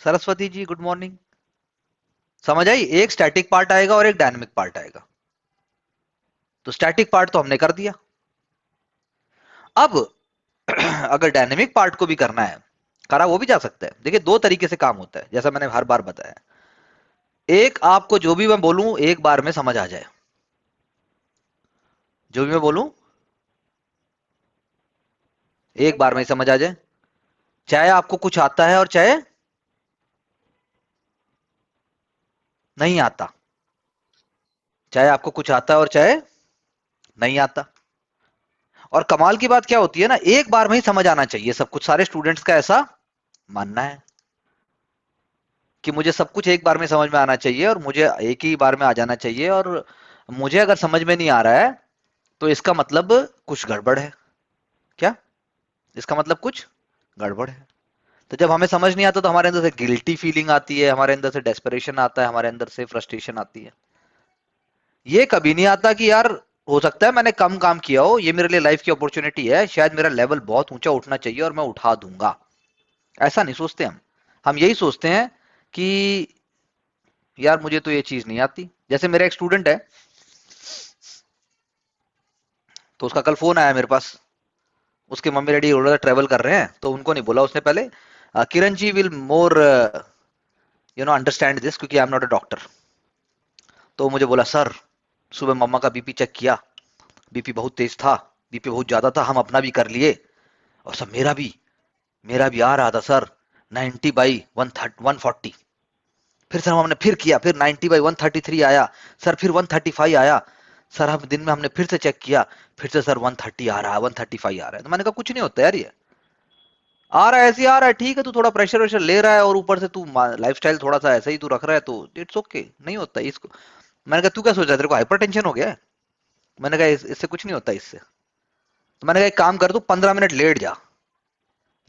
Saraswati ji good morning. समझ आई? एक static part आएगा और एक डायनेमिक पार्ट आएगा। तो स्टैटिक पार्ट तो हमने कर दिया। अब अगर डायनेमिक पार्ट को भी करना है, करा वो भी जा सकता है। देखिए दो तरीके से काम होता है, जैसा मैंने हर बार बताया। एक, आपको जो भी मैं बोलूं एक बार में समझ आ जाए। जो भी मैं बोलूं एक बार में ही समझ आ जाए। चाहे आपको कुछ आता है और चाहे नहीं आता। चाहे आपको कुछ आता है और चाहे नहीं आता। और कमाल की बात क्या होती है ना, एक बार में ही समझ आना चाहिए सब कुछ। सारे स्टूडेंट्स का ऐसा मानना है कि मुझे सब कुछ एक बार में समझ में आना चाहिए और मुझे एक ही बार में आ जाना चाहिए। और मुझे अगर समझ में नहीं आ रहा है तो इसका मतलब कुछ गड़बड़ है। क्या? इसका मतलब कुछ गड़बड़ है। तो जब हमें समझ नहीं आता तो हमारे अंदर से गिल्टी फीलिंग आती है, हमारे अंदर से डेस्परेशन आता है, हमारे अंदर से फ्रस्ट्रेशन आती है। ये कभी नहीं आता कि यार हो सकता है मैंने कम काम किया हो, ये मेरे लिए लाइफ की अपॉर्चुनिटी है, शायद मेरा लेवल बहुत ऊंचा उठना चाहिए और मैं उठा दूंगा। ऐसा नहीं सोचते हम यही सोचते हैं कि यार मुझे तो ये चीज नहीं आती। जैसे मेरा एक स्टूडेंट है, तो उसका कल फोन आया मेरे पास। उसके मम्मी डैडी उधर ट्रेवल कर रहे हैं, तो उनको नहीं बोला उसने पहले, Kiran ji will more understand this, क्योंकि आई एम नॉट अ डॉक्टर। तो मुझे बोला सर, सुबह मम्मा का बीपी चेक किया, बीपी बहुत तेज था, बीपी बहुत ज्यादा था, हम अपना भी कर लिए और सब मेरा भी आ रहा था सर, 90 बाई 140। फिर सर हमने फिर किया, फिर 90 बाई 133 आया, सर फिर 135 आया, सर हम दिन में हमने फिर से चेक किया, फिर से सर 130 आ रहा है, 135 आ रहा है। तो मैंने कहा कुछ नहीं होता यार, ये आ रहा है ऐसे ही आ रहा है, ठीक है, तू थोड़ा प्रेशर वेशर ले रहा है और ऊपर से तू लाइफस्टाइल थोड़ा सा ऐसा ही तू रख रहा है, तो इट्स ओके, नहीं होता इसको। मैंने कहा तू क्या सोच रहा है, तेरे को हाइपरटेंशन हो गया है? मैंने कहा इससे कुछ नहीं होता इससे। तो मैंने कहा एक काम कर, तू 15 मिनट लेट जा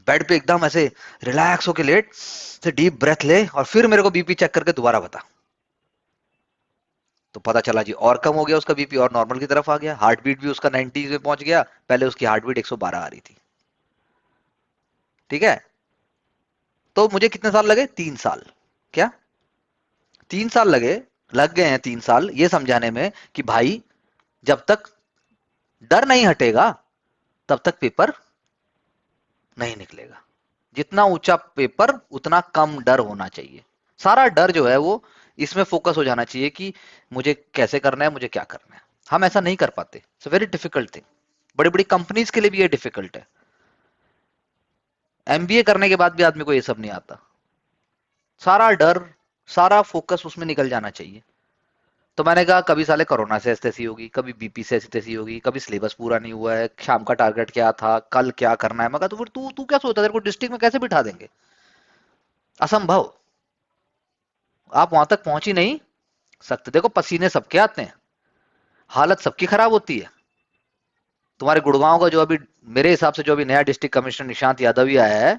बेड पे, एकदम ऐसे रिलैक्स होके लेट, से डीप ब्रेथ ले और फिर मेरे को बीपी चेक करके दोबारा बता। तो पता चला जी और कम हो गया उसका बीपी, और नॉर्मल की तरफ आ गया, हार्ट बीट भी उसका 90 में पहुंच गया। पहले उसकी हार्ट बीट 112 आ रही थी। ठीक है? तो मुझे कितने साल लगे? 3 साल। क्या? 3 साल लग गए हैं 3 साल ये समझाने में कि भाई जब तक डर नहीं हटेगा तब तक पेपर नहीं निकलेगा। जितना ऊंचा पेपर उतना कम डर होना चाहिए। सारा डर जो है वो इसमें फोकस हो जाना चाहिए कि मुझे कैसे करना है, मुझे क्या करना है। हम ऐसा नहीं कर पाते, इट्स वेरी डिफिकल्ट थिंग। बड़ी बड़ी कंपनीज के लिए भी ये डिफिकल्ट है। एमबीए करने के बाद भी आदमी को ये सब नहीं आता। सारा डर, सारा फोकस उसमें निकल जाना चाहिए। तो मैंने कहा कभी साले कोरोना से ऐसी होगी, कभी बीपी से ऐसी तैसी होगी, कभी सिलेबस पूरा नहीं हुआ है, शाम का टारगेट क्या था, कल क्या करना है। मैं कहा तो फिर तू तू क्या सोचता है, तेरे को डिस्ट्रिक्ट में कैसे बिठा देंगे? असंभव। आप वहां तक पहुंच ही नहीं सकते। देखो पसीने सबके आते हैं, हालत सबकी खराब होती है। तुम्हारे गुड़गांव का जो अभी, मेरे हिसाब से जो अभी नया डिस्ट्रिक्ट कमिश्नर निशांत यादव ही आया है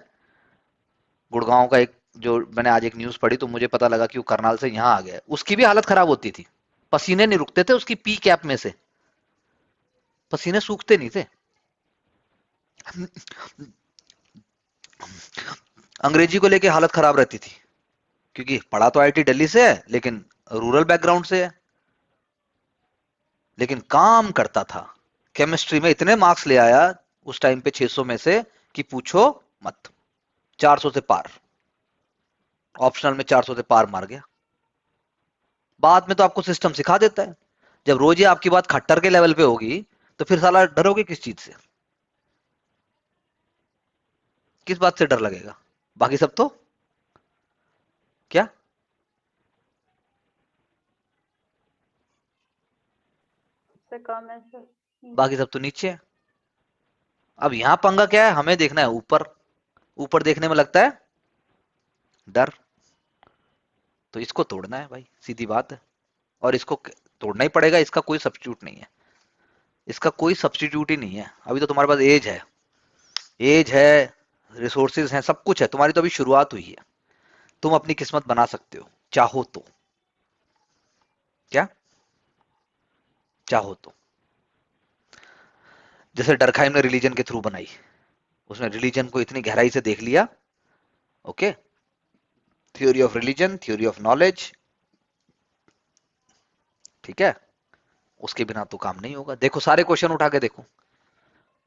गुड़गांव का, एक जो मैंने आज एक न्यूज पढ़ी तो मुझे पता लगा कि वो करनाल से यहाँ आ गया, उसकी भी हालत खराब होती थी। पसीने नहीं रुकते थे उसकी पी कैप में से, पसीने सूखते नहीं थे। अंग्रेजी को लेके हालत खराब रहती थी, क्योंकि पढ़ा तो आईआईटी दिल्ली से है लेकिन रूरल बैकग्राउंड से है, लेकिन काम करता था। केमिस्ट्री में इतने मार्क्स ले आया उस टाइम पे 600 में से कि पूछो मत। 400 से पार, ऑप्शनल में 400 से पार मार गया। बाद में तो आपको सिस्टम सिखा देता है। जब रोज ही आपकी बात खट्टर के लेवल पे होगी तो फिर साला डरोगे किस चीज से? किस बात से डर लगेगा? बाकी सब तो क्या? से कम है सर। बाकी सब तो नीचे है। अब यहां पंगा क्या है, हमें देखना है ऊपर। ऊपर देखने में लगता है डर। तो इसको तोड़ना है भाई, सीधी बात है। और इसको तोड़ना ही पड़ेगा, इसका कोई सब्स्टिट्यूट नहीं है। इसका कोई सब्स्टिट्यूट ही नहीं है। अभी तो तुम्हारे पास एज है, एज है, रिसोर्सेज हैं, सब कुछ है, तुम्हारी तो अभी शुरुआत हुई है। तुम अपनी किस्मत बना सकते हो चाहो तो। क्या? चाहो तो। जैसे डरखाइम ने रिलीजन के थ्रू बनाई, उसने रिलीजन को इतनी गहराई से देख लिया। Okay? Theory of religion, theory of knowledge, ठीक है। उसके बिना तो काम नहीं होगा। देखो सारे क्वेश्चन उठा के देखो,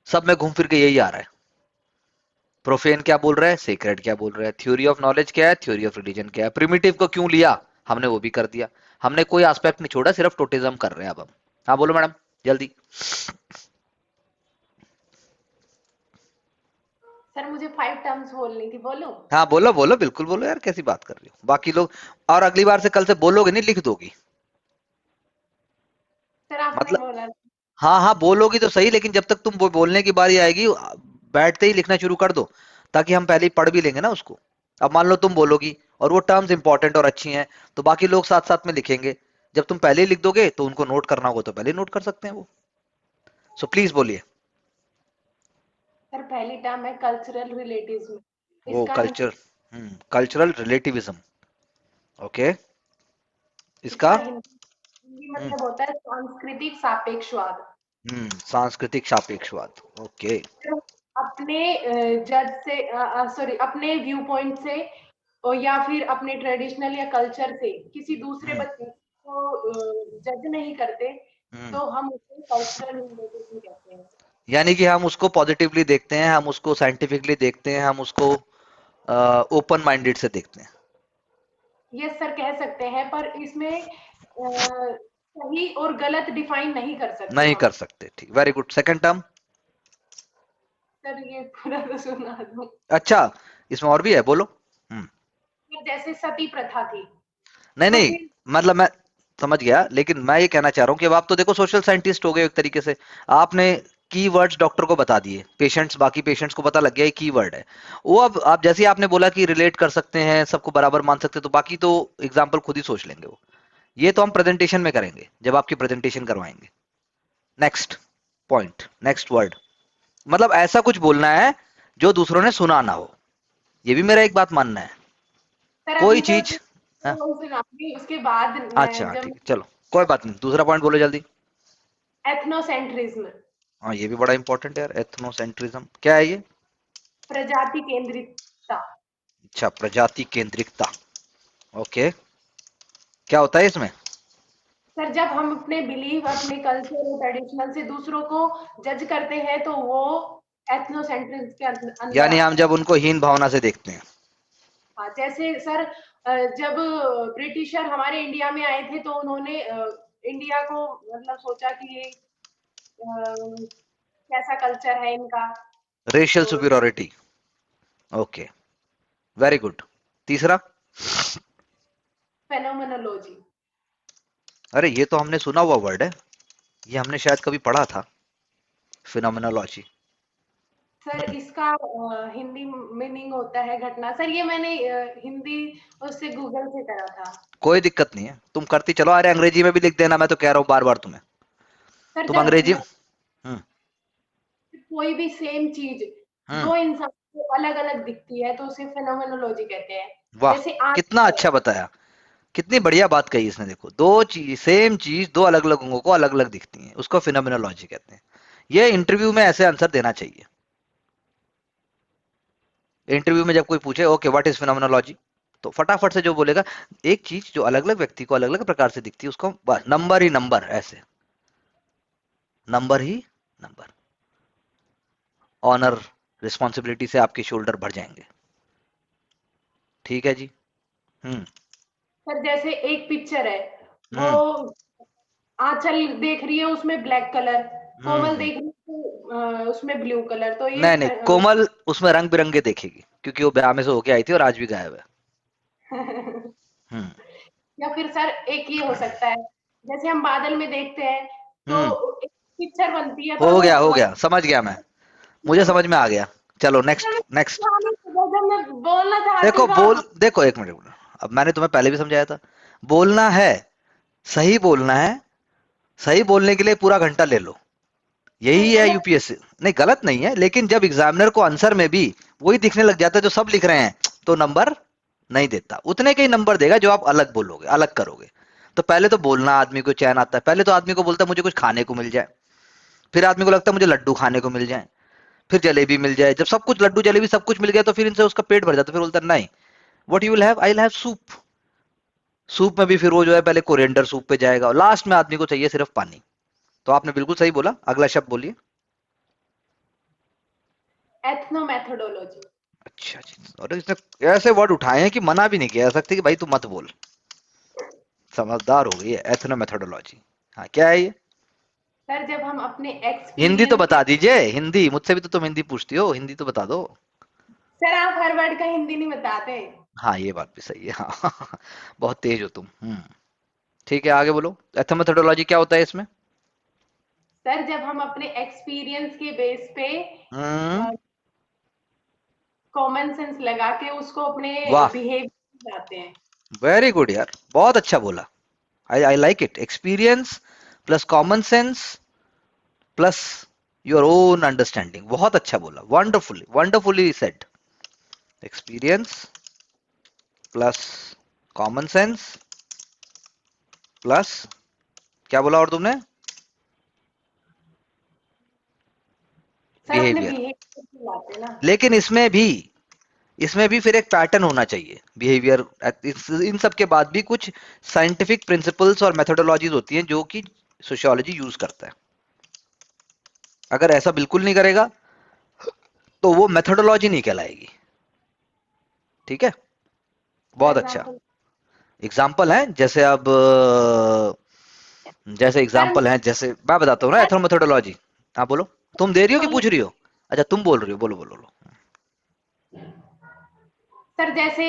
सब में घूम फिर के यही आ रहा है। प्रोफेन क्या बोल रहा है, सेक्रेड क्या बोल रहा है, थ्योरी ऑफ नॉलेज क्या है, थ्योरी ऑफ रिलीजन क्या है। प्रिमिटिव को क्यों लिया, हमने वो भी कर दिया। हमने कोई एस्पेक्ट नहीं छोड़ा, सिर्फ टोटिज्म कर रहे हैं अब हम। हाँ बोलो मैडम जल्दी। सर मुझे 5 टर्म्स बोलनी थी, बोलूं? हाँ बोलो बोलो, बिल्कुल बोलो यार, कैसी बात कर रही हो। बाकी लोग, और अगली बार से कल से बोलोगे नहीं, लिख दोगी। सर आपने मतलब बोला। हाँ हाँ बोलोगी तो सही, लेकिन जब तक तुम बोलने की बारी आएगी, बैठते ही लिखना शुरू कर दो, ताकि हम पहले ही पढ़ भी लेंगे ना उसको। अब मान लो तुम बोलोगी और वो टर्म्स इंपॉर्टेंट और अच्छी हैं, तो बाकी लोग साथ साथ में लिखेंगे। जब तुम पहले ही लिख दोगे तो उनको नोट करना होगा तो पहले ही नोट कर सकते हैं वो। सो प्लीज बोलिए। सर पहली टर्म है कल्चरल रिलेटिव्स, वो इसका कल्चर, कल्चरल रिलेटिविज्म, ओके। इसका इसका हिंदी हम्म मतलब होता है सांस्कृतिक सापेक्षवाद। सांस्कृतिक सापेक्षवाद, ओके। सर, अपने जज से सॉरी अपने व्यू पॉइंट से या फिर अपने ट्रेडिशनल या कल्चर से किसी दूसरे हम्म बच्चे को जज नहीं करते, हम्म तो हम उसे कल्चरल रिलेटिव्स कहते हैं। यानी कि हम उसको पॉजिटिवली देखते हैं, हम उसको साइंटिफिकली देखते हैं, हम उसको ओपन माइंडेड से देखते हैं। यस सर कह सकते हैं, पर इसमें सही और गलत डिफाइन नहीं कर सकते नहीं हम। कर सकते, ठीक, very good. Second term, sir ये पूरा तो सुना दूं। अच्छा, इसमें और भी है, बोलो। फिर जैसे सती प्रथा थी, नहीं तो नहीं, फिर मतलब मैं समझ गया, लेकिन मैं ये कहना चाह रहा हूँ कि अब आप तो देखो सोशल साइंटिस्ट हो गए एक तरीके से। आपने कीवर्ड्स डॉक्टर को बता दिए, पेशेंट्स, बाकी पेशेंट्स को पता लग गया ये कीवर्ड है। वो अब आप जैसे ही आपने बोला कि रिलेट कर सकते हैं, सबको बराबर मान सकते हैं, तो बाकी तो एग्जाम्पल खुद ही सोच लेंगे वो। ये तो हम प्रेजेंटेशन में करेंगे, जब आपकी प्रेजेंटेशन करवाएंगे। नेक्स्ट पॉइंट, नेक्स्ट वर्ड, मतलब ऐसा कुछ बोलना है जो दूसरों ने सुना ना हो। ये भी मेरा एक बात मानना है। सर कोई अभी तो चीज, हाँ, सुनाऊंगी, उसके बाद अच्छा जब ठीक है, चलो कोई बात नहीं, दूसरा पॉइंट बोलो जल्दी। एथनोसेंट्रिज्म, हाँ ये भी बड़ा इंपॉर्टेंट है यार, एथनोसेंट्रिज्म क्या है ये। प्रजाति केंद्रितता। अच्छा, प्रजाति केंद्रिकता, ओके। क्या होता है इसमें। सर जब हम अपने बिलीव, अपने कल्चर और ट्रेडिशनल से दूसरों को जज करते हैं, तो वो एथनोसेंट्रिज्म के अंदर यानी हम आता है। जब उनको हीन भावना से देखते हैं। हाँ, जैसे सर जब ब्रिटिशर हमारे इंडिया में आए थे, तो उन्होंने इंडिया को मतलब सोचा कि ये कैसा कल्चर है इनका। रेशियल तो सुपीरियोरिटी, ओके, वेरी गुड। तीसरा, फेनोमेनोलॉजी। अरे ये तो हमने सुना हुआ वर्ड है, ये हमने शायद कभी पढ़ा था, फिनोमिनोलॉजी। सर इसका हिंदी मीनिंग होता है घटना। सर ये मैंने हिंदी उससे गूगल से करा था। कोई दिक्कत नहीं है, तुम करती चलो। अरे अंग्रेजी में भी लिख देना, मैं तो कह रहा हूँ बार बार तुम्हें। सर तुम जब अंग्रेजी, हम्म कोई भी सेम चीज हम्म दो इंसान को अलग अलग दिखती है, तो उसे फेनोमेनोलॉजी कहते हैं। वाह, जैसे आंख कितना है। अच्छा बताया, कितनी बढ़िया बात कही इसने। देखो, दो चीज, सेम चीज दो अलग अलग लोगों को अलग अलग दिखती है, उसको फिनोमिनोलॉजी कहते हैं। ये इंटरव्यू में ऐसे आंसर देना चाहिए। इंटरव्यू में जब कोई पूछे ओके व्हाट इज फिनोमिनोलॉजी, तो फटाफट से जो बोलेगा, एक चीज जो अलग अलग व्यक्ति को अलग अलग प्रकार से दिखती है, उसको बस नंबर ही नंबर, ऐसे नंबर ही नंबर, ऑनर, रिस्पॉन्सिबिलिटी से आपके शोल्डर भर जाएंगे। ठीक है जी। हम्म सर जैसे एक पिक्चर है, वो हम्म आंचल देख रही है उसमें ब्लैक कलर, कोमल हम्म देख रही है तो उसमें ब्लू कलर, तो ये नहीं नहीं, कोमल उसमें रंग बिरंगे देखेगी, क्योंकि वो ब्याह में से होके आई थी और आज भी गायब है। हम्म या फिर सर एक ये हो सकता है, जैसे हम बादल में देखते हैं, तो हम्म एक पिक्चर बनती है, पर हो वो गया हो गया, समझ गया मैं, मुझे समझ में आ गया। चलो नेक्स्ट नेक्स्ट। जब मैं बोलना चाहती देखो हूँ बोल, आप। देखो एक मिनट, अब मैंने तुम्हें पहले भी समझाया था, बोलना है, सही बोलना है, सही बोलने के लिए पूरा घंटा ले लो, यही है गलत। यूपीएससी। नहीं गलत नहीं है, लेकिन जब एग्जामिनर को आंसर में भी वही दिखने लग जाता है जो सब लिख रहे हैं, तो नंबर नहीं देता, उतने के ही नंबर देगा जो आप अलग बोलोगे, अलग करोगे। तो पहले तो बोलना आदमी को चैन आता है, पहले तो आदमी को बोलता है मुझे कुछ खाने को मिल जाए, फिर आदमी को लगता है मुझे लड्डू खाने को मिल जाए, फिर जलेबी मिल जाए। जब सब कुछ लड्डू जलेबी सब कुछ मिल गया, तो फिर इनसे उसका पेट भर जाता है, फिर बोलता है नहीं, what you will have? I will have soup. Soup में भी फिर वो जो है पहले कोरिएंडर सूप पे जाएगा और लास्ट में आदमी को चाहिए सिर्फ पानी। तो आपने बिल्कुल सही बोला। अगला शब्द बोलिए। एथनोमेथोडोलॉजी। अच्छा जी, और इसने ऐसे वर्ड उठाए हैं कि मना भी नहीं किया जा सकती कि भाई तू मत बोल। समझदार हो गई है। एथनोमेथोडोलॉजी, हाँ क्या है ये? सर जब हम अपने हिंदी तो एक्सपीरियंस के, बता दीजिए। हिंदी मुझसे भी तो तुम हिंदी पूछती हो, हिंदी तो बता दो। सर आप हर वर्ड का हिंदी नहीं बताते। हाँ ये बात भी सही है, हाँ बहुत तेज हो तुम। ठीक है, आगे बोलो। एथनोमेथोडोलॉजी क्या होता है इसमें? सर जब हम अपने एक्सपीरियंस के बेस पे हम्म। कॉमन सेंस लगा के उसको अपने वाह, बिहेवियर लाते हैं। वेरी गुड यार, बहुत अच्छा बोला। I like it. Experience plus common sense plus your own understanding, बहुत अच्छा बोला। Wonderfully wonderfully said. Experience plus common sense plus, क्या बोला और तुमने? सर अपने बिहेवियर। बिहेवियर लाते हैं ना। लेकिन इसमें भी फिर एक पैटर्न होना चाहिए। बिहेवियर, इन सब के बाद भी कुछ साइंटिफिक प्रिंसिपल्स और मेथोडोलॉजीज होती हैं जो कि सोशियोलॉजी यूज करता है। अगर ऐसा बिल्कुल नहीं करेगा तो वो मेथोडोलॉजी नहीं कहलाएगी। ठीक है, फॉर बहुत अच्छा। एग्जाम्पल। एग्जाम्पल है जैसे अब जैसे सर एग्जाम्पल है, जैसे मैं बताता हूँ ना सर एथनो मेथोडोलॉजी। हाँ बोलो। तुम दे रही हो कि सुनिए। पूछ रही हो? अच्छा तुम बोल रही हो, बोलो बोलो बोलो। सर जैसे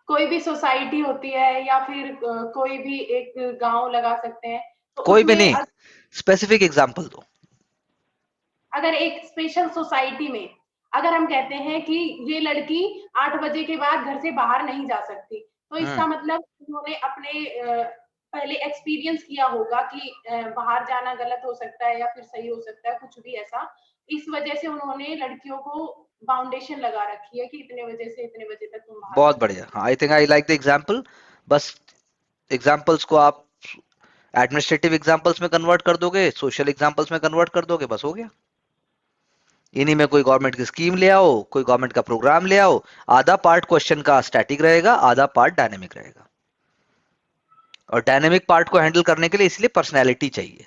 कोई भी सोसाइटी होती है या फिर कोई भी एक गांव लगा सकते हैं, तो कोई भी उसमें नहीं, स्पेसिफिक एग्जाम्पल दो। अगर एक स्पेशल सोसाइटी में अगर हम कहते हैं कि ये लड़की 8 बजे के बाद घर से बाहर नहीं जा सकती, तो हम्म। इसका मतलब उन्होंने अपने पहले एक्सपीरियंस किया होगा कि बाहर जाना गलत हो सकता है या फिर सही हो सकता है, कुछ भी ऐसा। इस वजह से उन्होंने लड़कियों को बाउंडेशन लगा रखी है कि इतने बजे से इतने बजे तक तुम बाहर बहुत नहीं जा बढ़िया, सकते। हाँ I think I like the example. बस एग्जाम्पल्स को आप एडमिनिस्ट्रेटिव एग्जाम्पल्स में कन्वर्ट कर दोगे, सोशल एग्जाम्पल्स में कन्वर्ट कर दोगे, बस हो गया। इन्हीं में कोई गवर्नमेंट की स्कीम ले आओ, कोई गवर्नमेंट का प्रोग्राम ले आओ। आधा पार्ट क्वेश्चन का स्टैटिक रहेगा, आधा पार्ट डायनेमिक रहेगा। और डायनेमिक पार्ट को हैंडल करने के लिए इसलिए पर्सनैलिटी चाहिए।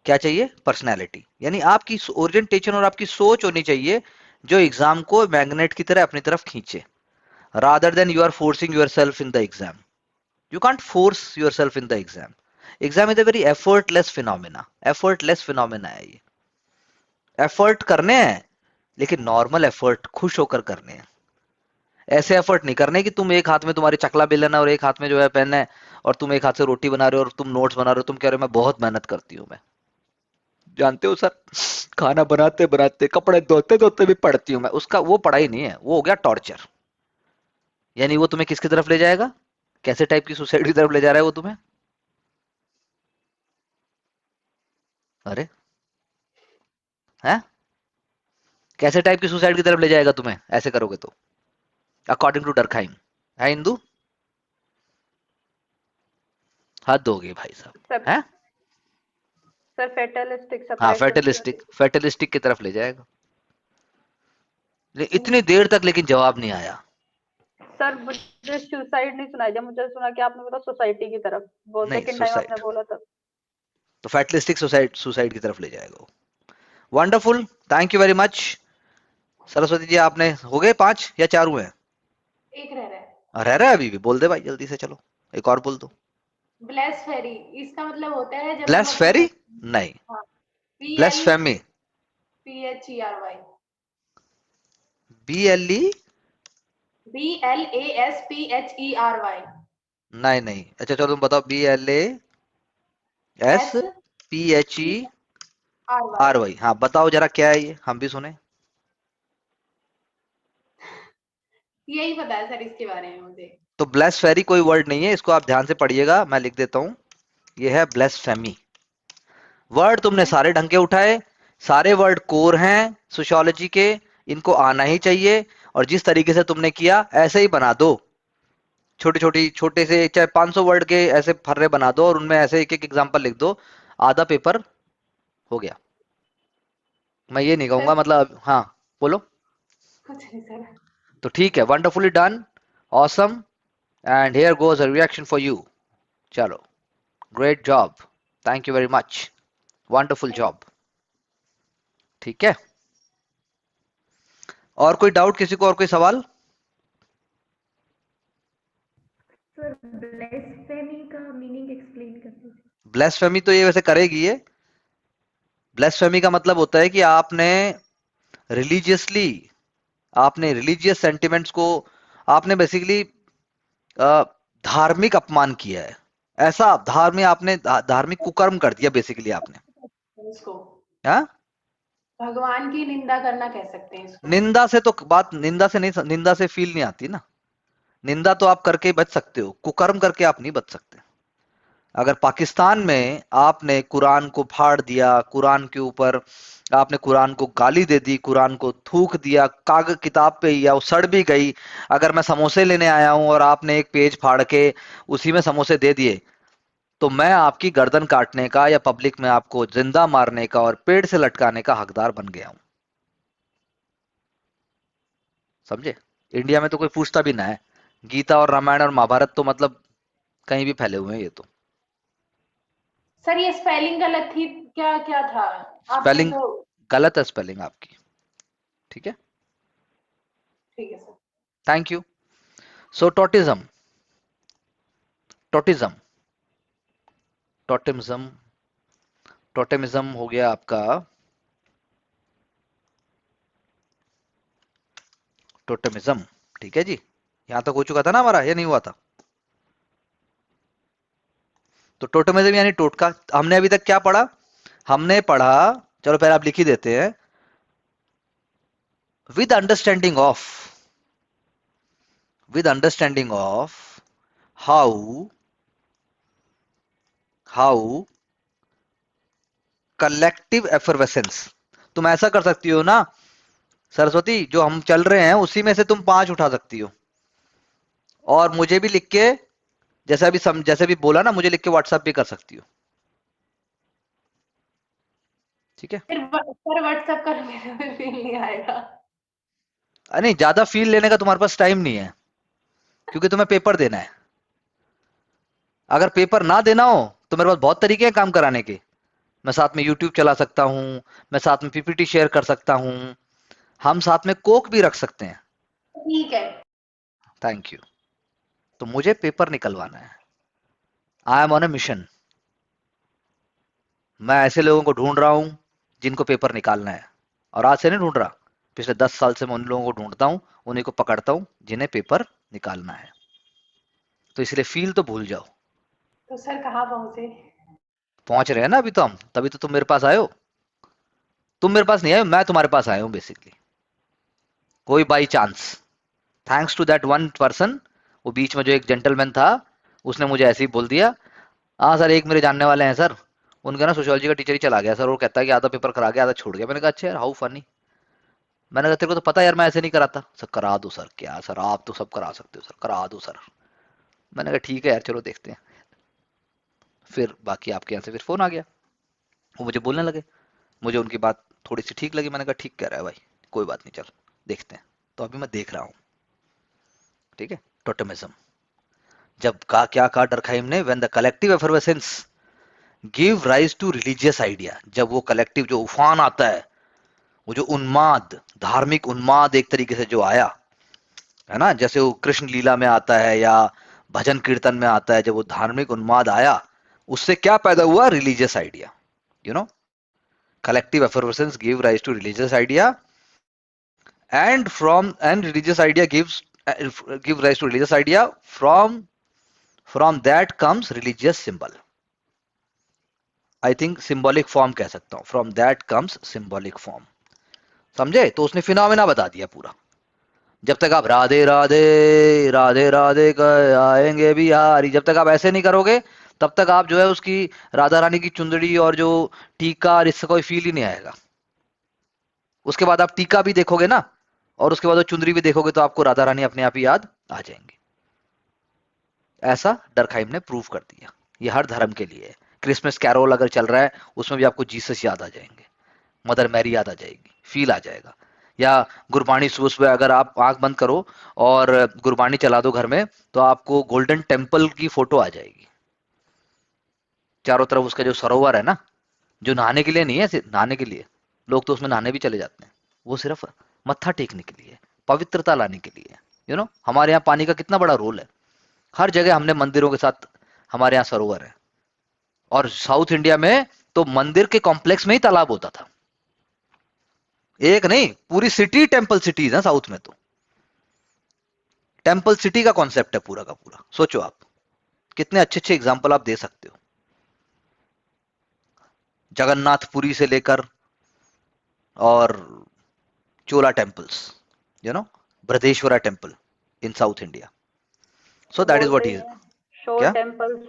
क्या चाहिए? पर्सनैलिटी। यानी आपकी ओरिएंटेशन और आपकी सोच होनी चाहिए जो एग्जाम को मैग्नेट की तरह अपनी तरफ खींचे, rather than you are forcing yourself in the exam. You can't force yourself in the exam. Exam is a very effortless phenomena. Effortless phenomena है ये। एफर्ट करने हैं लेकिन नॉर्मल एफर्ट, खुश होकर करने हैं। ऐसे एफर्ट नहीं करने कि तुम एक हाथ में तुम्हारी चकला बेलन है और एक हाथ में जो है पेन है, और तुम एक हाथ से रोटी बना रहे हो और तुम नोट्स बना रहे हो, तुम कह रहे हो मैं बहुत मेहनत करती हूँ। मैं, जानते हो सर, खाना बनाते बनाते कपड़े धोते धोते भी पढ़ती हूँ मैं, उसका वो पढ़ाई नहीं है, वो हो गया टॉर्चर। यानी वो तुम्हें किसकी तरफ ले जाएगा? कैसे टाइप की सुसाइड की तरफ ले जा रहा है वो तुम्हें? अरे, हैं? कैसे टाइप की सुसाइड की तरफ ले जाएगा तुम्हें ऐसे करोगे तो? According to Durkheim. है इंदु? हद हो गई भाई साहब। सब हैं? सर फेटलिस्टिक हाँ, सेपरेटिस्ट। फेटलिस्टिक, फेटलिस्टिक की तरफ ले जाएगा। इतनी देर तक लेकिन जवाब नहीं आया। सर मुझे सुसाइड नहीं सुनाई दिया, मुझे सुना कि आपने बोला सोसाइटी की तरफ, वो नहीं, सेकंड टाइम आपने सुसाइड। बोला था। तो फेटलिस्टिक सुसाइड, सुसाइड की तरफ ले जाएगा वो। Wonderful, thank you very much. Saraswati ji, आपने हो गए 5 या 4 हुए हैं? एक रह रहा है। रह रहा है अभी भी? बोल दे भाई जल्दी से, चलो एक और बोल दो। ब्लेसफेरी, इसका मतलब होता है जब हम अपने, ब्लेसफेरी? नहीं, हाँ, P L blasphemy. P H E R Y, B L E? BLASPHERY, नहीं नहीं, अच्छा चलो तुम बताओ। B L A S S P H E P R Y. R Y, हाँ बताओ जरा क्या है ये, हम भी सुने। यही पता है सर इसके बारे में मुझे। तो ब्लेसफेरी कोई वर्ड नहीं है, इसको आप ध्यान से पढ़िएगा, मैं लिख देता हूं। ये है ब्लेसफेमी। वर्ड तुमने सारे ढंग के उठाए, सारे वर्ड कोर हैं सोशियोलॉजी के, इनको आना ही चाहिए। और जिस तरीके से तुमने किया ऐसे ही बना दो। छोटी छोटी छोटे से चाहे 500 वर्ड के ऐसे फर्रे बना दो और उनमें ऐसे एक एक एग्जांपल लिख दो, आधा पेपर हो गया। मैं ये नहीं सर कहूंगा, मतलब हाँ बोलो। कुछ नहीं सर। तो ठीक है, wonderfully done, awesome, and here goes a reaction for you. चलो, great job, thank you very much, wonderful job. ठीक है, और कोई डाउट किसी को, और कोई सवाल? सर ब्लेस्फेमी का मीनिंग एक्सप्लेन कर दीजिए। ब्लेस्फेमी तो ये वैसे करेगी ये। ब्लेस्फेमी का मतलब होता है कि रिलीजियसली आपने रिलीजियस सेंटिमेंट्स को आपने बेसिकली धार्मिक अपमान किया है, ऐसा धार्मिक आपने धार्मिक कुकर्म कर दिया बेसिकली आपने। इसको हाँ, भगवान की निंदा करना कह सकते हैं इसको। निंदा से तो बात, निंदा से नहीं, निंदा से फील नहीं आती ना। निंदा तो आप करके बच सकते हो, कुकर्म करके आप नहीं बच सकते। अगर पाकिस्तान में आपने कुरान को फाड़ दिया, कुरान के ऊपर आपने कुरान को गाली दे दी, कुरान को थूक दिया, कागज किताब पे या वो सड़ भी गई। अगर मैं समोसे लेने आया हूं और आपने एक पेज फाड़ के उसी में समोसे दे दिए, तो मैं आपकी गर्दन काटने का या पब्लिक में आपको जिंदा मारने का और पेड़ से लटकाने का हकदार बन गया हूं। समझे? इंडिया में तो कोई पूछता भी ना है। गीता और रामायण और महाभारत तो मतलब कहीं भी फैले हुए हैं ये तो। सर ये स्पेलिंग गलत थी, क्या क्या था आपने स्पेलिंग तो? गलत है, स्पेलिंग आपकी। ठीक है, ठीक है sir. Thank you. So totism, totism, totism, totemism हो गया आपका। टोटेमिज्म, ठीक है जी। यहां तक हो चुका था ना हमारा, या नहीं हुआ था? तो टोटेमिज्म यानी टोटका। हमने अभी तक क्या पढ़ा? हमने पढ़ा, चलो पहले आप लिख ही देते हैं, with understanding of with understanding of how collective effervescence। तुम ऐसा कर सकती हो ना सरस्वती, जो हम चल रहे हैं उसी में से तुम 5 उठा सकती हो, और मुझे भी लिख के, जैसे भी बोला ना, मुझे लिख के व्हाट्सएप भी कर सकती हो। ठीक है? फिर सर व्हाट्सएप कर मेरे में फील नहीं आएगा। नहीं, ज्यादा फील लेने का तुम्हारे पास टाइम नहीं है, क्योंकि तुम्हें पेपर देना है। अगर पेपर ना देना हो तो मेरे पास बहुत तरीके हैं काम कराने के। मैं साथ में यूट्यूब चला सकता हूं, मैं साथ में पीपीटी शेयर कर सकता हूं, हम साथ में कोक भी रख सकते हैं। ठीक है। Thank you. तो मुझे पेपर निकलवाना है, I am on A mission. मैं ऐसे लोगों को ढूंढ रहा हूं जिनको पेपर निकालना है, और आज से नहीं ढूंढ रहा, पिछले 10 साल से मैं उन लोगों को ढूंढता हूं, उन्हीं को पकड़ता हूं जिन्हें पेपर निकालना है। तो इसलिए फील तो भूल जाओ। तो सर कहाँ पहुंचे? पहुंच रहे हैं ना अभी तो हम, तभी तो तुम मेरे पास आए हो। तुम मेरे पास नहीं आए, मैं तुम्हारे पास आया हूं बेसिकली, कोई by chance. Thanks to that one person, वो बीच में जो एक जेंटलमैन था, उसने मुझे ऐसे ही बोल दिया, हाँ सर एक मेरे जानने वाले हैं सर, उनका ना सोशियोलॉजी का टीचर ही चला गया सर, वो कहता है कि आधा पेपर करा के आधा छोड़ गया। मैंने कहा अच्छा यार, हाउ फनी। मैंने कहा तेरे को तो पता है यार मैं ऐसे नहीं कराता। सर करा दो सर, क्या सर आप तो सब करा सकते हो सर, करा दो सर। मैंने कहा ठीक है यार, चलो देखते हैं। फिर बाकी आपके यहाँ से फिर फोन आ गया, वो मुझे बोलने लगे, मुझे उनकी बात थोड़ी सी ठीक लगी, मैंने कहा ठीक कह रहा है भाई, कोई बात नहीं, चल देखते हैं। तो अभी मैं देख रहा हूँ। ठीक है, टोटेमिज्म। जब कहा, क्या कहा डरखाइम ने, when the collective effervescence give rise to religious idea, जब वो कलेक्टिव जो उफान आता है, वो जो उन्माद, धार्मिक उन्माद एक तरीके से जो आया है ना, जैसे वो कृष्ण लीला में आता है या भजन कीर्तन में आता है, जब वो धार्मिक उन्माद आया, उससे क्या पैदा हुआ? Religious idea. You know, collective effervescence give rise to religious idea, and religious idea give rise to religious idea, from that comes religious symbol। I think symbolic form कह सकता हूं, from that comes symbolic form. समझे? तो उसने phenomena बता दिया पूरा। जब तक आप राधे राधे राधे राधे कर आएंगे बिहारी, जब तक आप ऐसे नहीं करोगे, तब तक आप जो है उसकी राधा रानी की चुंदड़ी और जो टीका और इससे कोई फील ही नहीं आएगा। उसके बाद आप टीका भी देखोगे ना, और उसके बाद वो चुंदरी भी देखोगे, तो आपको राधा रानी अपने आप ही याद आ जाएंगी। ऐसा डरखाइम ने प्रूव कर दिया। ये हर धर्म के लिए है। क्रिसमस कैरोल अगर चल रहा है, उसमें भी आपको जीसस याद आ जाएंगे, मदर मैरी याद आ जाएगी, फील आ जाएगा। या गुरबाणी सुबह सुबह अगर आप आंख बंद करो और गुरबाणी चला दो घर में, तो आपको गोल्डन टेम्पल की फोटो आ जाएगी। चारों तरफ उसका जो सरोवर है ना, जो नहाने के लिए नहीं है, सिर्फ नहाने के लिए, लोग तो उसमें नहाने भी चले जाते हैं, वो सिर्फ मत्था टेकने के लिए, पवित्रता लाने के लिए। हमारे यहाँ पानी का कितना बड़ा रोल है। हर जगह हमने मंदिरों के साथ, हमारे यहाँ सरोवर है। और साउथ इंडिया में तो मंदिर के कॉम्प्लेक्स में ही तालाब होता था, एक नहीं, पूरी सिटी टेम्पल सिटीज है साउथ में। तो टेम्पल सिटी का कॉन्सेप्ट है पूरा का पूरा। सोचो आप, कितने अच्छे अच्छे एग्जाम्पल आप दे सकते हो। जगन्नाथपुरी से लेकर और Chola temples, Brihadeshwara temple in South India. So तो दैट इज व्हाट बोलते ही इज। हैं शोर क्या? टेम्पल्स,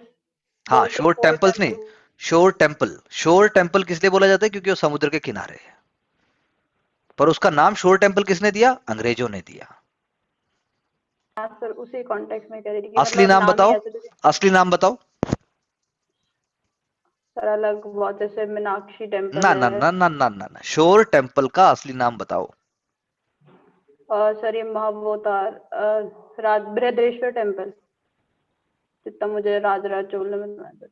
हाँ, बोलते शोर शोर टेम्पल्स नहीं, temple. Shore temple. Shore temple किस लिए बोला जाता है? क्योंकि वो समुद्र के किनारे है। पर उसका नाम शोर टेम्पल किसने दिया? अंग्रेजों ने दिया। हाँ सर, उसी कॉन्टेक्स्ट में कह रही थी कि असली मतलब नाम नाम ही बताओ, ऐसे थे। असली नाम बताओ। सर अलग बहुत, जैसे मीनाक्षी टेम्पल ना ना है। ना ना ना ना ना, शोर टेम्पल का असली नाम बताओ। और सर ये महावतार बृहदेश्वर टेम्पल, जितना मुझे राजराज चोल ने बनवाया था।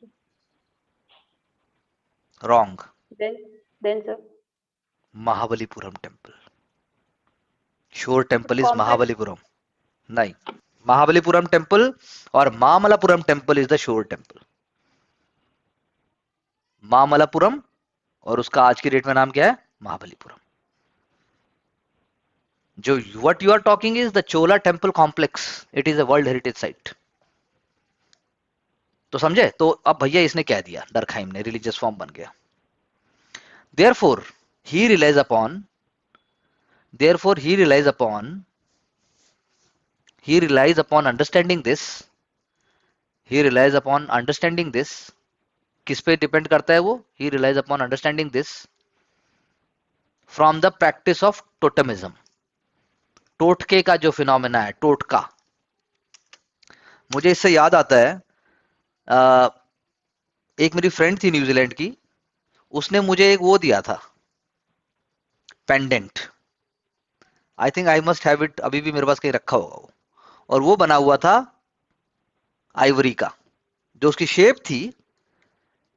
Wrong. Then then sir Mahabalipuram temple. Shore temple is complex. Mahabalipuram. नहीं, महाबलीपुरम टेम्पल और Mamallapuram temple is the shore temple. Mamallapuram और उसका आज की डेट में नाम क्या है? महाबलीपुरम। जो what you are talking is the Chola temple complex, it is a world heritage site. तो समझे? तो अब भैया इसने कह दिया, डरखाइम ने, रिलीजियस फॉर्म बन गया। Therefore he relies upon, therefore he relies upon understanding this, he relies upon understanding this। किस पे डिपेंड करता है वो? he relies upon understanding this from the practice of totemism। टोटके का जो फिनोमेना है, टोटका। मुझे इससे याद आता है, एक मेरी फ्रेंड थी न्यूजीलैंड की, उसने मुझे एक वो दिया था, pendant. I think I must have it, अभी भी मेरे पास कहीं रखा होगा वो। और वो बना हुआ था आइवरी का। जो उसकी शेप थी,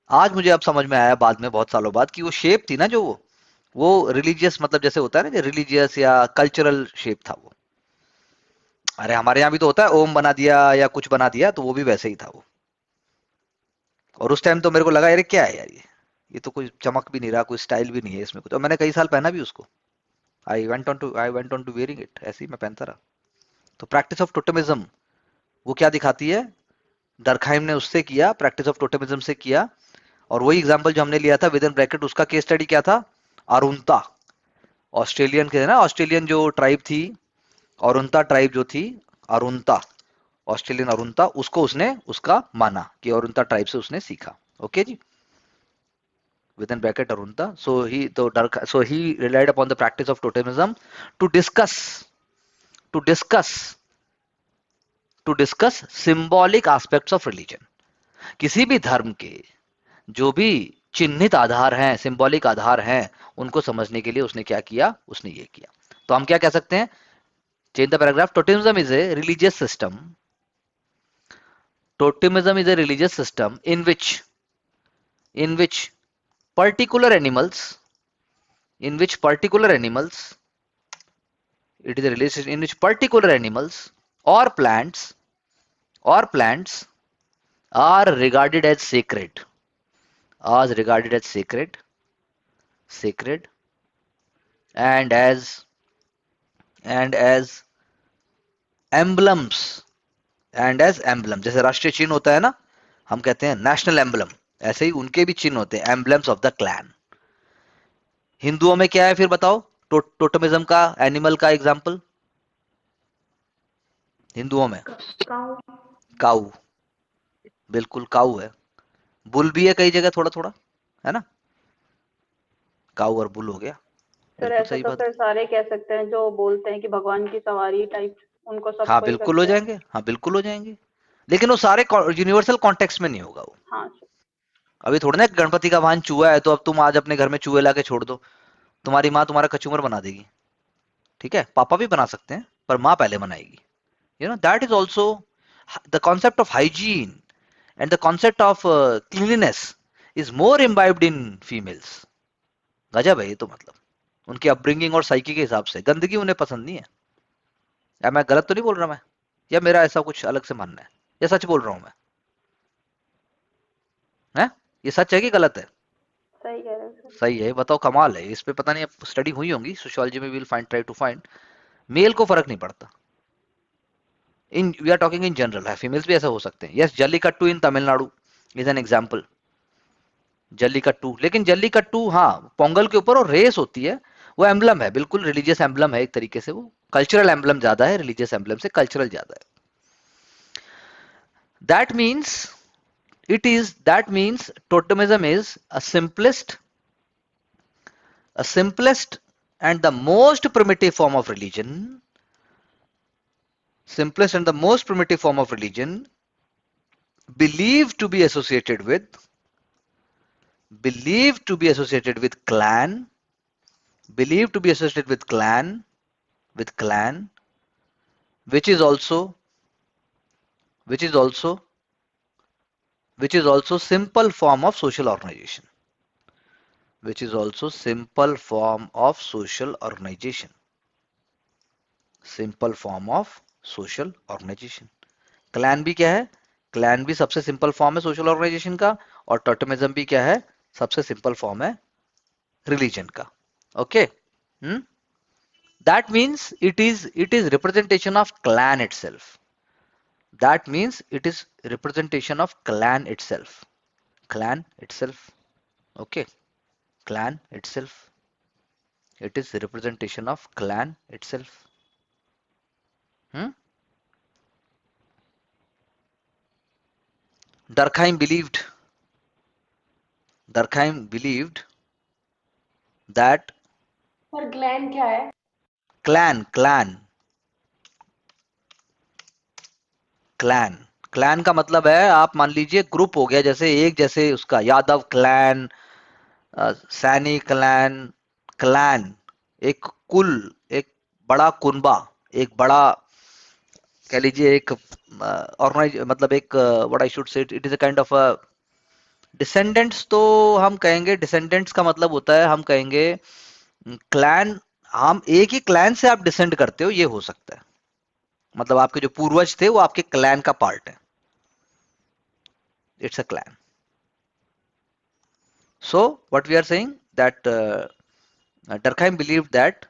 आज मुझे अब समझ में आया बाद में, बहुत सालों बाद, कि वो शेप थी ना, जो वो रिलीजियस, मतलब जैसे होता है ना, रिलीजियस या कल्चरल शेप था वो। अरे हमारे यहाँ भी तो होता है, ओम बना दिया या कुछ बना दिया, तो वो भी वैसे ही था वो। और उस टाइम तो मेरे को लगा, यार क्या है यार, ये तो कोई चमक भी नहीं रहा, कोई स्टाइल भी नहीं है इसमें कुछ। और मैंने कई साल पहना भी उसको। I went on to wearing it, ऐसे ही मैं पहनता रहा। तो प्रैक्टिस ऑफ टोटेमिज्म वो क्या दिखाती है? डरखाइम ने उससे किया, प्रैक्टिस ऑफ टोटेमिज्म से किया। और वही एग्जांपल जो हमने लिया था विद इन ब्रैकेट, उसका केस स्टडी क्या था? अरुंता, ऑस्ट्रेलियन के ना, ऑस्ट्रेलियन जो ट्राइब थी, अरुंता ट्राइब जो थी, अरुंता, ऑस्ट्रेलियन अरुंता, उसको उसने उसका माना कि अरुंता ट्राइब से उसने सीखा। Okay ji, within bracket Arunta। So he relied upon the practice of totemism to discuss to discuss to discuss symbolic aspects of religion। किसी भी धर्म के जो भी चिन्हित आधार हैं, सिंबॉलिक आधार हैं, उनको समझने के लिए उसने क्या किया? उसने ये किया। तो हम क्या कह सकते हैं? Change the paragraph. Totemism is a religious system, totemism is a religious system in which particular animals in which particular animals it is a religion in which particular animals or plants are regarded as sacred, sacred and as emblems, जैसे राष्ट्रीय चिन्ह होता है ना, हम कहते हैं national emblem, ऐसे ही उनके भी चिन्ह होते हैं, एम्बलम्स ऑफ द क्लैन। हिंदुओं में क्या है फिर बताओ? टोटमिज्म का एनिमल का एग्जांपल हिंदुओं में काऊ। काऊ, बिल्कुल काऊ है। बुल भी है कई जगह, थोड़ा थोड़ा है ना, काऊ और बुल हो गया। सर बिल्कुल ऐसे सही तो बात। फिर सारे कह सकते हैं जो बोलते हैं कि भगवान की सवारी टाइप, उनको हाँ सबको ही बिल्कुल हो करते हैं। जाएंगे, हाँ बिल्कुल हो जाएंगे, लेकिन वो सारे यूनिवर्सल कॉन्टेक्स्ट में नहीं होगा वो। हाँ सर। अभी थोड़ा ना गणपति का वाहन चूहा है, तो अब तुम आज अपने घर में चूहे ला के छोड़ दो, तुम्हारी माँ तुम्हारा कचूमर बना देगी। ठीक है, पापा भी बना सकते हैं पर माँ पहले बनाएगी. You know, that is also the concept of hygiene and the concept of cleanliness is more imbibed in females. गजब है ये तो, मतलब उनकी अपब्रिंगिंग और साइकी के हिसाब से गंदगी उन्हें पसंद नहीं है. या मैं गलत तो नहीं बोल रहा मैं, या मेरा ऐसा कुछ अलग से मानना है, या सच बोल रहा हूं मैं? है ये सच है कि गलत है? सही कह रहे हो सर. सही है. बताओ, कमाल है. इस पे पता नहीं, अब स्टडी हुई होंगी सोशियोलॉजी में. Will find, try to find. Male को फर्क नहीं पड़ता. In we are talking in general है, फीमेल्स भी ऐसा हो सकते हैं. Yes, Jallikattu in Tamil Nadu is an example. Jallikattu, लेकिन जल्लीकट्टू हाँ पोंगल के ऊपर, और रेस होती है, वो एम्बलम है, बिल्कुल रिलीजियस एम्बलम है एक तरीके से. वो कल्चरल एम्बलम ज्यादा है, रिलीजियस एम्बलम से कल्चरल ज्यादा है. That means that means totemism is a simplest and the most primitive form of religion. Simplest and the most primitive form of religion, believed to be associated with clan, which is also simple form of social organization. Clan भी क्या है? Clan भी सबसे simple form है social organisation का, और totemism भी क्या है? सबसे सिंपल फॉर्म है रिलीजन का. Okay, that means it is representation of clan itself. That means it is representation of clan itself. Okay, clan itself. It is representation of clan itself. Durkheim believed that पर Glenn क्या है? Clan का मतलब है, आप मान लीजिए group हो गया, जैसे उसका यादव क्लैन, सैनी क्लैन एक कुल, एक बड़ा कुनबा, एक बड़ा कह लीजिए एक ऑर्गेनाइज, मतलब एक what I should say, it is a kind of a descendants. तो हम कहेंगे डिसेंडेंट्स का मतलब होता है, हम कहेंगे क्लैन, हम एक ही क्लैन से आप डिसेंड करते हो, ये हो सकता है. मतलब आपके जो पूर्वज थे वो आपके क्लैन का पार्ट है. It's a clan. So what we are saying that Durkheim believed that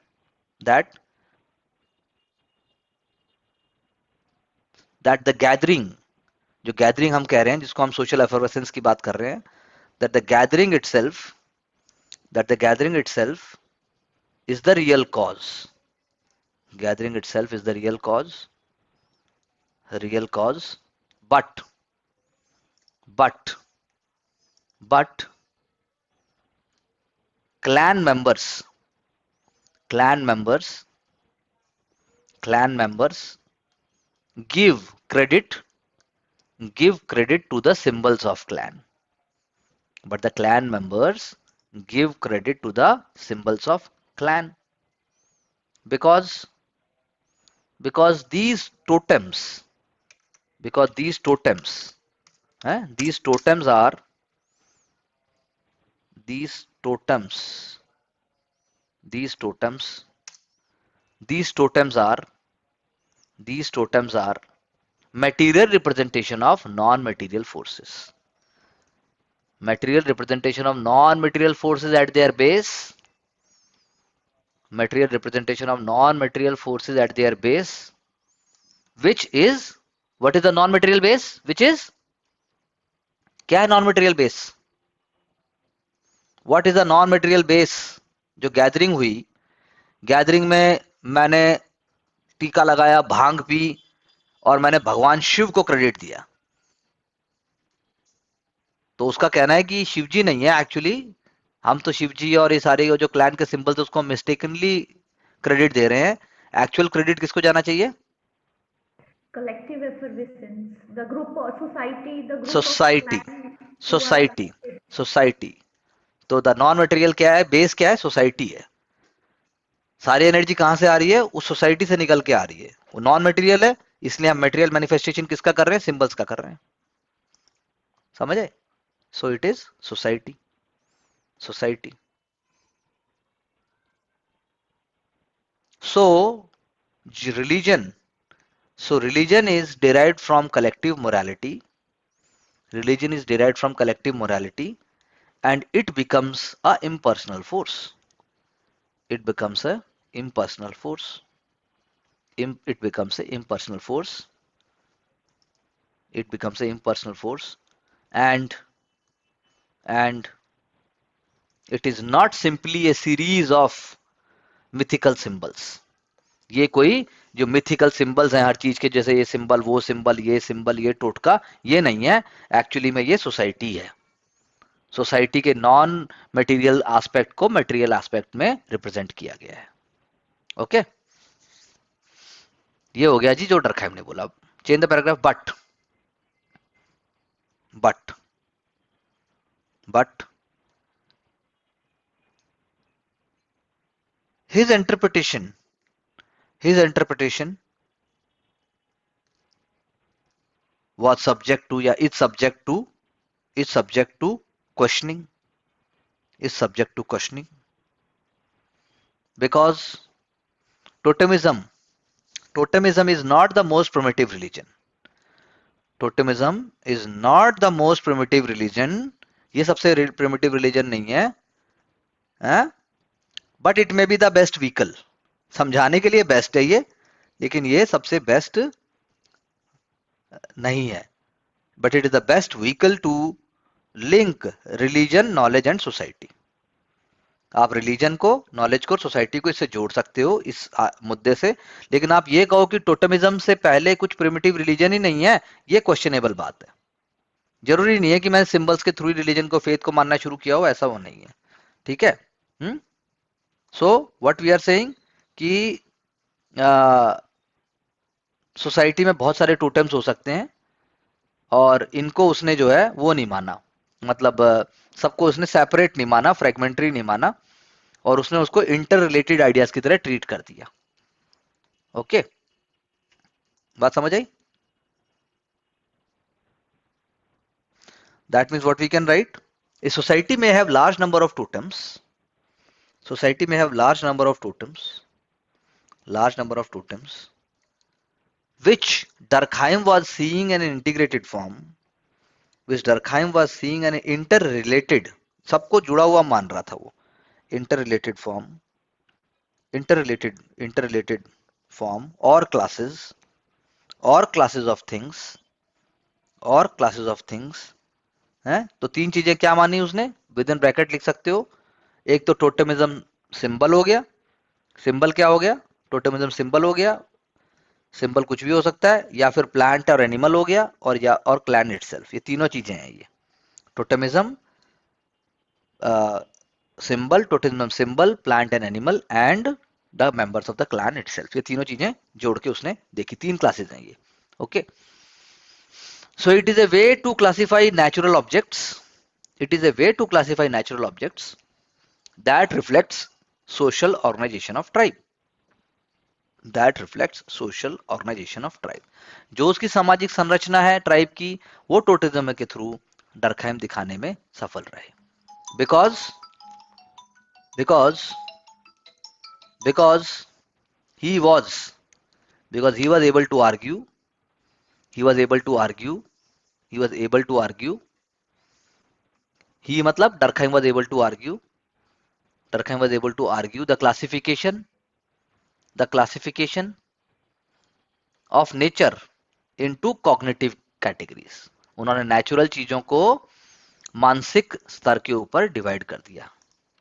the gathering, जो गैदरिंग हम कह रहे हैं, जिसको हम सोशल एफर्वेसेंस की बात कर रहे हैं, that the gathering itself is the real cause. Gathering itself is the real cause. But clan members give credit to the symbols of clan. But the clan members give credit to the symbols of clan, because these totems are material representation of non-material forces. Material representation of non-material forces at their base. Which is, what is the non-material base? Which is, क्या है non-material base? What is the non-material base? जो gathering हुई, gathering में मैंने टीका लगाया, भांग P, और मैंने भगवान शिव को क्रेडिट दिया, तो उसका कहना है कि शिवजी नहीं है एक्चुअली, हम तो शिवजी और ये सारे जो क्लैन के सिंबल्स उसको हम मिस्टेकनली क्रेडिट दे रहे हैं. एक्चुअल क्रेडिट किसको जाना चाहिए? collective effervescence, the group or society, the group society. of clan who are society. तो द नॉन मटेरियल क्या है? बेस क्या है? सोसाइटी है. सारी एनर्जी कहां से आ रही है? उस सोसाइटी से निकल के आ रही है। वो नॉन मटेरियल है, इसलिए हम मटेरियल मैनिफेस्टेशन किसका कर रहे हैं? सिंबल्स का कर रहे हैं। समझे? सो it is society. Society. So religion, so religion is derived from collective morality. Religion is derived from collective morality, and it becomes a impersonal force. It becomes a impersonal force. It becomes a impersonal force. It becomes a impersonal force, and and it is not simply a series of mythical symbols. ये कोई जो mythical symbols हैं हर चीज के, जैसे ये symbol, वो symbol, ये सिंबल, ये टोटका, ये नहीं है। एक्चुअली में ये सोसाइटी है। सोसाइटी के नॉन मटेरियल एस्पेक्ट को मटेरियल एस्पेक्ट में रिप्रेजेंट किया गया है। ओके, ये हो गया जी जो डरखाइम ने बोला। Change the paragraph. But his interpretation was subject to, या is subject to questioning, because totemism is not the most primitive religion. Totemism is not the most primitive religion. ये सबसे primitive religion नहीं है, but it may be the best vehicle. समझाने के लिए best है ये, लेकिन ये सबसे बेस्ट नहीं है। But it is the best vehicle to link religion, knowledge and society. आप रिलीजन को, नॉलेज को, सोसाइटी को इससे जोड़ सकते हो इस मुद्दे से। लेकिन आप ये कहो कि टोटमिज्म से पहले कुछ प्रिमिटिव रिलीजन ही नहीं है, ये क्वेश्चनेबल बात है। जरूरी नहीं है कि मैंने सिंबल्स के थ्रू रिलीजन को, फेथ को मानना शुरू किया हो, ऐसा वो नहीं है। ठीक है। So what we are saying कि सोसाइटी में बहुत सारे टोटम्स हो सकते हैं, और इनको उसने जो है वो नहीं माना, मतलब सबको उसने सेपरेट नहीं माना, फ्रेगमेंटरी नहीं माना, और उसने उसको इंटर रिलेटेड आइडियाज की तरह ट्रीट कर दिया। ओके, बात समझ आई? That means what we can write, a society में have large number of totems, society may have large number of totems, which Durkheim was seeing an integrated form, interrelated, सबको जुड़ा हुआ मान रहा था वो, interrelated form or classes of things, हैं? तो तीन चीजें क्या मानी उसने, विद इन ब्रैकेट लिख सकते हो। एक तो टोटमिज्म सिंबल हो गया, सिंबल क्या हो गया, टोटमिज्म सिंबल हो गया, सिंबल कुछ भी हो सकता है, या फिर प्लांट और एनिमल हो गया, और क्लैन इटसेल्फ। ये तीनों चीजें हैं ये totemism symbol, totemism symbol, plant and animal, and the members of the clan itself. ये तीनों चीजें जोड़ के उसने देखी, तीन क्लासेस हैं ये। Okay, so it is a way to classify natural objects, that reflects social organization of tribe, जो उसकी सामाजिक संरचना है ट्राइब की, वो टोटेमिज्म के थ्रू डरखाइम दिखाने में सफल रहे। because he was able to argue, he मतलब Durkheim was able to argue the classification of nature into cognitive categories. उन्होंने नेचुरल चीजों को मानसिक स्तर के ऊपर डिवाइड कर दिया।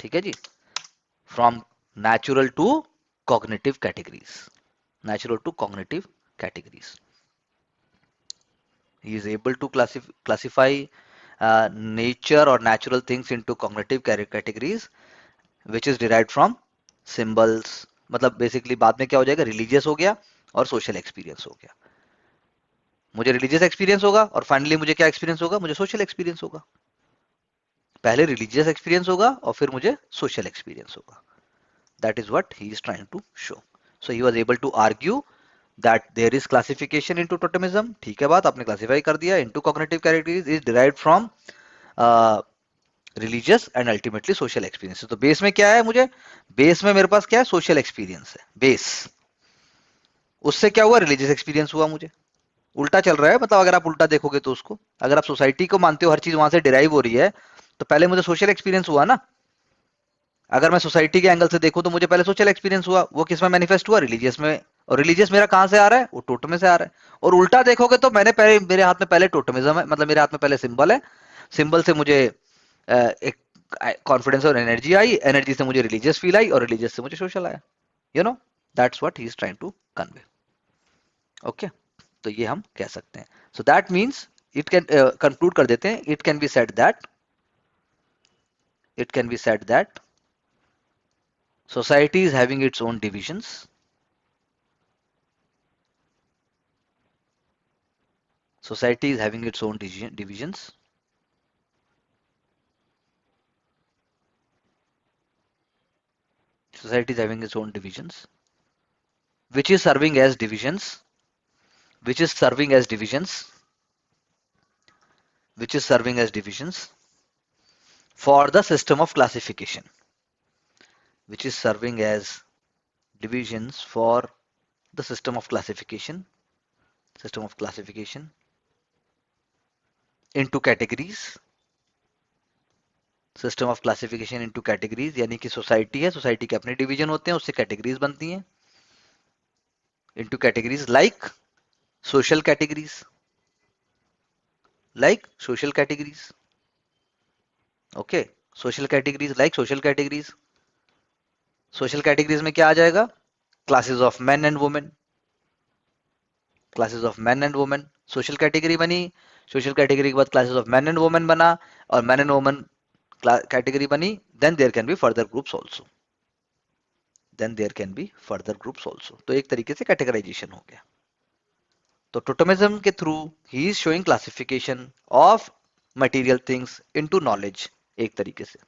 ठीक है जी, from natural to cognitive categories. He is able to classify nature or natural things into cognitive categories, which is derived from symbols। मतलब बेसिकली बाद में क्या हो जाएगा, रिलीजियस हो गया और सोशल एक्सपीरियंस हो गया। मुझे रिलीजियस एक्सपीरियंस होगा और फाइनली मुझे क्या एक्सपीरियंस होगा, मुझे सोशल एक्सपीरियंस होगा। पहले रिलीजियस एक्सपीरियंस होगा और फिर मुझे सोशल एक्सपीरियंस होगा। That is what he is trying to show. So he was able to argue that there is classification into totemism. ठीक है बात, आपने classify कर दिया into cognitive categories is derived from religious and ultimately social experiences. तो base में क्या है, मुझे बेस में मेरे पास क्या है, सोशल एक्सपीरियंस है बेस. उससे क्या हुआ, रिलीजियस एक्सपीरियंस हुआ. मुझे उल्टा चल रहा है, मतलब अगर आप उल्टा देखोगे तो उसको, अगर आप सोसाइटी को मानते हो हर चीज वहां से डिराइव हो रही है, तो पहले मुझे सोशल एक्सपीरियंस हुआ ना. अगर मैं सोसाइटी के एंगल से देखूं तो मुझे पहले सोशल एक्सपीरियंस हुआ, वो किस में मैनिफेस्ट हुआ, रिलीजियस में. और रिलीजियस मेरा कहां से आ रहा है, वो टोटम से आ रहा है. और उल्टा देखोगे तो मैंने पहले, मेरे हाथ में पहले टोटमिज्म है, मतलब मेरे हाथ में पहले सिंबल है, सिंबल से मुझे एक कॉन्फिडेंस और एनर्जी आई, एनर्जी से मुझे रिलीजियस फील आई, और रिलीजियस से मुझे सोशल आया. You know, that's what he is trying to convey. Okay, तो ये हम कह सकते हैं. So that means it can, conclude कर देते हैं, it can be said that society is having its own divisions. Society is having its own divisions. Society is having its own divisions, which is serving as divisions, which is serving as divisions, which is serving as divisions for the system of classification, which is serving as divisions for the system of classification into categories. System of classification into categories, यानी कि society है, society के अपने division होते हैं, उससे categories बनती हैं. Into categories like social categories, like social categories. Okay, social categories like social categories. Social categories में क्या आ जाएगा, classes of men and women, classes of men and women. Social category बनी, सोशल कैटेगरी के बाद classes of men and women बना, और men and women category बनी. Then there can be further groups also, then there can be further groups also. तो एक तरीके से कैटेगराइजेशन हो गया. तो टोटमिज्म के through he is showing classification of material things into knowledge, एक तरीके से.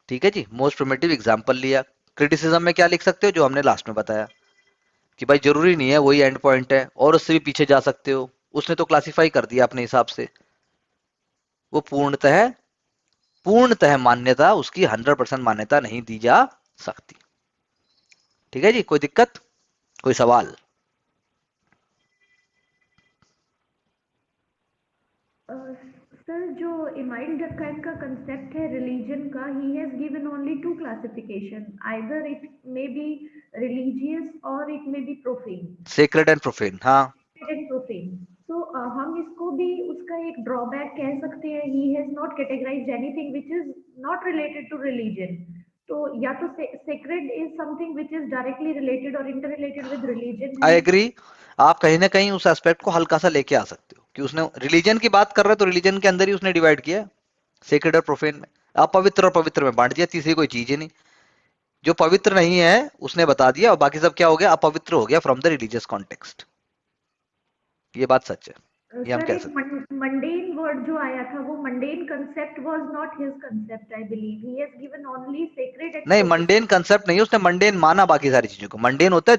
ठीक है जी, मोस्ट प्रिमिटिव एग्जांपल लिया. क्रिटिसिज्म में क्या लिख सकते हो, जो हमने लास्ट में बताया कि भाई जरूरी नहीं है वही एंड पॉइंट है, और उससे भी पीछे जा सकते हो. उसने तो क्लासिफाई कर दिया अपने हिसाब से, वो पूर्णतः मान्यता, उसकी 100% मान्यता नहीं दी जा सकती. ठीक है जी, कोई दिक्कत, कोई सवाल? सर, जो इमाइल डर्कहाइम का कंसेप्ट है रिलीजन का, he has given only two classification, either it may be religious or it may be profane. Sacred and profane, हाँ. And profane. तो हम इसको भी उसका एक ड्रॉबैक कह सकते हैं. He has not categorized anything which is not related to religion. तो या तो sacred is something which is directly related और interrelated with religion. I agree. आप कहीं ना कहीं उस एस्पेक्ट को हल्का सा लेके आ सकते हो कि उसने रिलीजन की बात कर रहा है, तो रिलीजन के अंदर ही उसने डिवाइड किया सेक्रेड और प्रोफेन में. अपवित्र और पवित्र में बांट दिया, तीसरी कोई चीज ही नहीं. जो पवित्र नहीं है उसने बता दिया, और बाकी सब क्या हो गया, अपवित्र हो गया फ्रॉम द रिलीजियस कॉन्टेक्स्ट. ये बात सच है, ये हम कह सकते हैं. मंडेन वर्ड जो आया था, वो mundane concept was not his concept, I believe. He has given only sacred. नहीं, मंडेन कंसेप्ट नहीं, उसने मंडेन माना बाकी सारी चीजों को. मंडेन होता है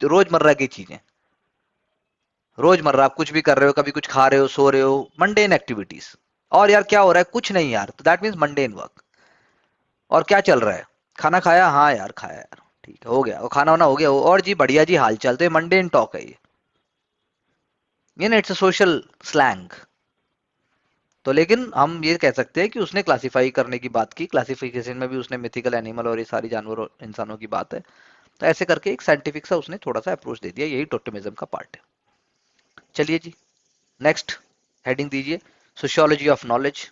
रोजमर्रा की चीजें, रोजमर्रा आप कुछ भी कर रहे हो, कभी कुछ खा रहे हो, सो रहे हो, मंडेन एक्टिविटीज. और यार क्या हो रहा है, कुछ नहीं यार, तो दैट मीन्स मंडेन वर्क. और क्या चल रहा है, खाना खाया, हाँ यार खाया यार, ठीक है हो गया, वो खाना वाना हो गया, और जी बढ़िया जी हाल चाल. तो ये मंडेन टॉक है ये ना, इट्स अ सोशल स्लैंग. तो लेकिन हम ये कह सकते हैं कि उसने क्लासिफाई करने की बात की, क्लासिफिकेशन में भी उसने मिथिकल एनिमल और ये सारी जानवर और इंसानों की बात है. तो ऐसे करके एक साइंटिफिक सा उसने थोड़ा सा अप्रोच दे दिया. यही टोटेमिज्म का पार्ट है. चलिए जी, नेक्स्ट हेडिंग दीजिए, sociology of knowledge.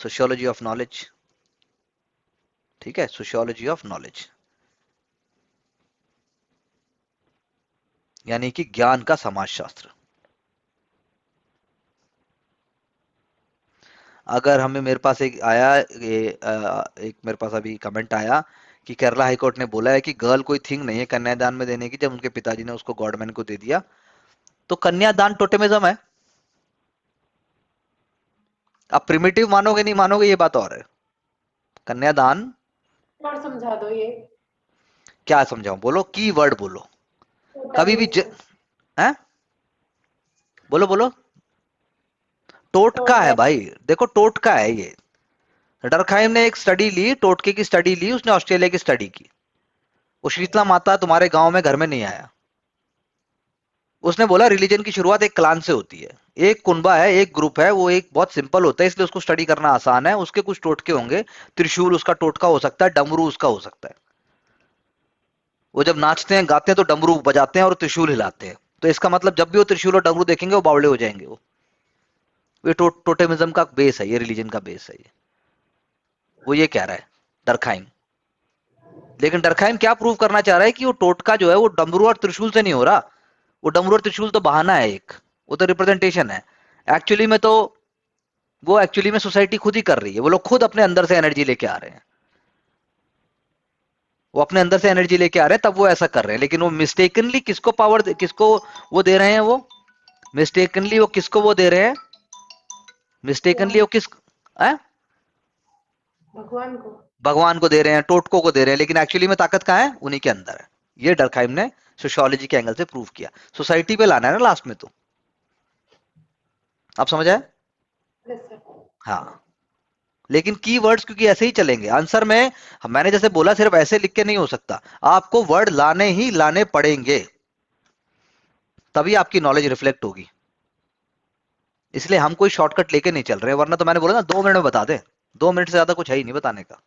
Sociology of knowledge, ठीक है, सोशियोलॉजी ऑफ नॉलेज यानी कि ज्ञान का समाजशास्त्र. अगर हमें, मेरे पास एक आया, एक मेरे पास अभी कमेंट आया कि केरला हाईकोर्ट ने बोला है कि गर्ल कोई थिंग नहीं है कन्यादान में देने की, जब उनके पिताजी ने उसको गॉडमैन को दे दिया. तो कन्यादान टोटेमिज्म है. आप प्रिमिटिव मानोगे नहीं मानोगे ये बात और है. कन्यादान और समझा दो ये। क्या समझाऊं, बोलो की वर्ड बोलो कभी भी हैं, बोलो बोलो। टोटका है भाई, देखो टोटका है ये। डरखाइम ने एक स्टडी ली, टोटके की स्टडी ली, उसने ऑस्ट्रेलिया की स्टडी की। वो शीतला माता तुम्हारे गांव में घर में नहीं आया। उसने बोला रिलीजन की शुरुआत एक क्लान से होती है, एक कुनबा है, एक ग्रुप है, वो एक बहुत सिंपल होता है, इसलिए उसको स्टडी करना आसान है। उसके कुछ टोटके होंगे, त्रिशूल उसका टोटका हो सकता है, डमरू उसका हो सकता है। वो जब नाचते हैं गाते हैं तो डमरू बजाते हैं और त्रिशूल हिलाते हैं, तो इसका मतलब जब भी वो त्रिशूल और डमरू देखेंगे वो बावड़े हो जाएंगे। वो टोटेमिज्म का बेस है, ये रिलीजन का बेस है ये। वो ये कह रहा है डरखाइम। लेकिन डरखाइम क्या प्रूव करना चाह रहा है कि वो टोटका जो है वो डमरू और त्रिशूल से नहीं हो रहा। वो डमरू और त्रिशूल तो बहाना है एक, वो तो रिप्रेजेंटेशन है। एक्चुअली में तो वो एक्चुअली में सोसाइटी खुद ही कर रही है, वो लोग खुद अपने अंदर से एनर्जी लेके आ रहे हैं। वो अपने अंदर से एनर्जी लेके आ रहे हैं, तब वो ऐसा कर रहे हैं। लेकिन वो मिस्टेकनली किसको पावर, किसको वो दे रहे हैं, वो मिस्टेकनली वो किसको वो दे रहे हैं, मिस्टेकनली वो किस है? भगवान को। भगवान को दे रहे हैं, टोटको को दे रहे हैं, लेकिन एक्चुअली में ताकत कहाँ है, उन्हीं के अंदर है। ये डरखाइम ने सोशियोलॉजी के एंगल से प्रूव किया। सोसाइटी पे लाना है ना लास्ट में, तो आप समझ आए? Yes, sir. हाँ, लेकिन कीवर्ड्स क्योंकि ऐसे ही चलेंगे आंसर में। मैंने जैसे बोला सिर्फ ऐसे लिख के नहीं हो सकता, आपको वर्ड लाने ही लाने पड़ेंगे, तभी आपकी नॉलेज रिफ्लेक्ट होगी। इसलिए हम कोई शॉर्टकट लेके नहीं चल रहे, वरना तो मैंने बोला ना 2 मिनट में बता दे। 2 मिनट से ज्यादा कुछ है ही नहीं बताने का,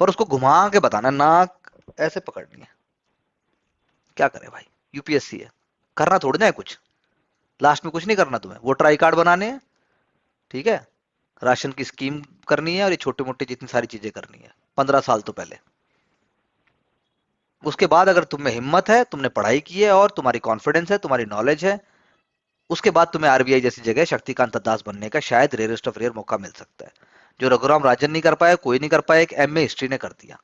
पर उसको घुमा के बताना, नाक ऐसे पकड़नी है। क्या करे भाई, यूपीएससी है, करना थोड़ी ना है कुछ, लास्ट में कुछ नहीं करना तुम्हें, वोटर आई कार्ड बनाने हैं, ठीक है, राशन की स्कीम करनी है, और ये छोटे मोटे जितनी सारी चीजें करनी है 15 साल तो पहले। उसके बाद अगर तुम में हिम्मत है, तुमने पढ़ाई की है और तुम्हारी कॉन्फिडेंस है, तुम्हारी नॉलेज है, उसके बाद तुम्हें आरबीआई जैसी जगह शक्तिकांत दास बनने का शायद रेयरेस्ट ऑफ रेयर मौका मिल सकता है। जो रघुराम राजन नहीं कर पाया, कोई नहीं कर पाया, एक एमए हिस्ट्री ने कर दिया।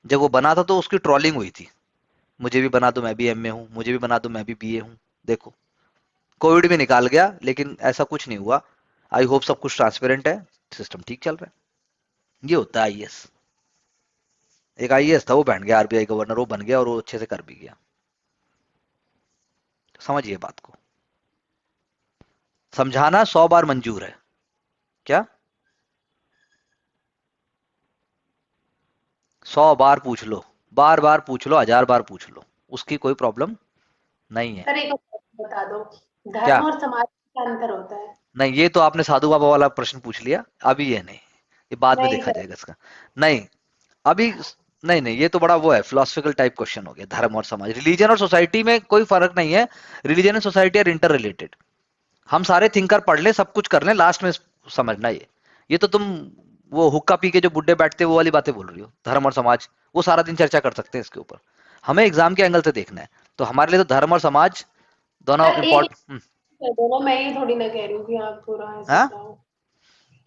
जब वो बना था तो उसकी ट्रोलिंग हुई थी, मुझे भी बना दो मैं भी एमए हूं, मुझे भी बना दो मैं भी बीए हूं। देखो कोविड भी निकाल गया, लेकिन ऐसा कुछ नहीं हुआ। आई होप सब कुछ ट्रांसपेरेंट है, सिस्टम ठीक चल रहा है। ये होता है आईएएस। एक आईएएस था, वो बैठ गया आरबीआई गवर्नर, वो बन गया और वो अच्छे से कर भी गया। समझिए बात को, समझाना 100 बार मंजूर है। क्या 100 बार पूछ लो, बार बार पूछ लो, 1000 बार पूछ लो, उसकी कोई प्रॉब्लम नहीं है। सर एक और बता दो, क्या? धर्म और समाज में क्या अंतर होता है? नहीं, ये तो आपने साधु बाबा वाला प्रश्न पूछ लिया, अभी ये नहीं, ये बाद में नहीं देखा सर। जाएगा इसका। नहीं अभी, नहीं नहीं, ये तो बड़ा वो है, फिलोसफिकल टाइप क्वेश्चन हो गया। धर्म और समाज, रिलीजन और सोसाइटी में कोई फर्क नहीं है। Religion and society are interrelated. हम सारे थिंकर पढ़ ले, सब कुछ कर ले, लास्ट में समझना ये तो तुम वो हुक्का पी के जो बुड्ढे बैठते हैं वो वाली बातें बोल रही हो। धर्म और समाज वो सारा दिन चर्चा कर सकते हैं इसके ऊपर, हमें एग्जाम के एंगल से देखना है। तो हमारे लिए तो धर्म और समाज दोनों सर एक इंपॉर्टेंट। कर दो ना, मैं ये थोड़ी ना कह रही हूँ कि आप पूरा ऐसे हाँ, बताओ।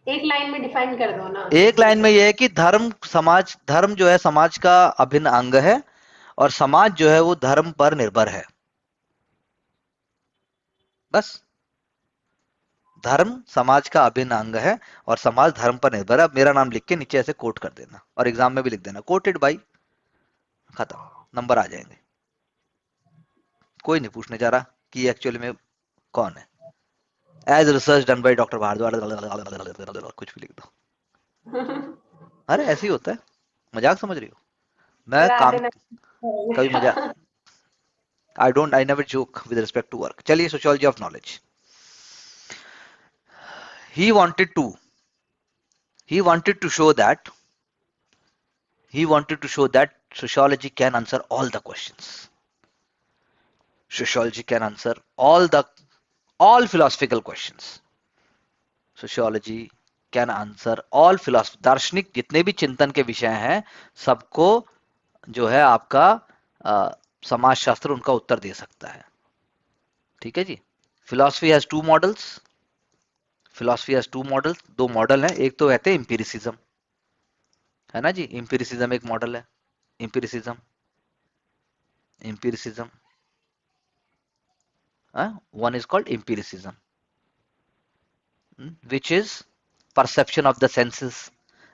एक लाइन में डिफाइन कर दो ना एक इसमें लाइन में से। ये है कि धर्म समाज, धर्म जो है समाज का अभिन्न अंग है, और समाज जो है वो धर्म पर निर्भर है। बस, धर्म समाज का अभिन्न अंग है और समाज धर्म पर निर्भर है। अब मेरा नाम लिख के नीचे ऐसे कोट कर देना, और एग्जाम में भी लिख देना कोटेड बाई, खत्म, नंबर आ जाएंगे। कोई नहीं पूछने जा रहा कि एक्चुअली में कौन है। As research done by doctor Bharadwaj, कुछ भी लिख दो। अरे ऐसे ही होता है, मजाक समझ रही हो? मैं करा काम देना। कभी मजाक, I never joke with respect to work. चलिए, sociology of knowledge. he wanted to he wanted to show that he wanted to show that sociology can answer all the questions. Sociology can answer all philosophical questions. Sociology can answer all philosophy, दार्शनिक जितने भी चिंतन के विषय हैं सबको जो है आपका समाजशास्त्र उनका उत्तर दे सकता है। ठीक है जी। Philosophy has two models, philosophy has two models, दो मॉडल हैं। एक तो कहते हैं एम्पिरिसिज्म, है ना जी, एम्पिरिसिज्म एक मॉडल है। Empiricism, empiricism, one is called empiricism, which is perception of the senses,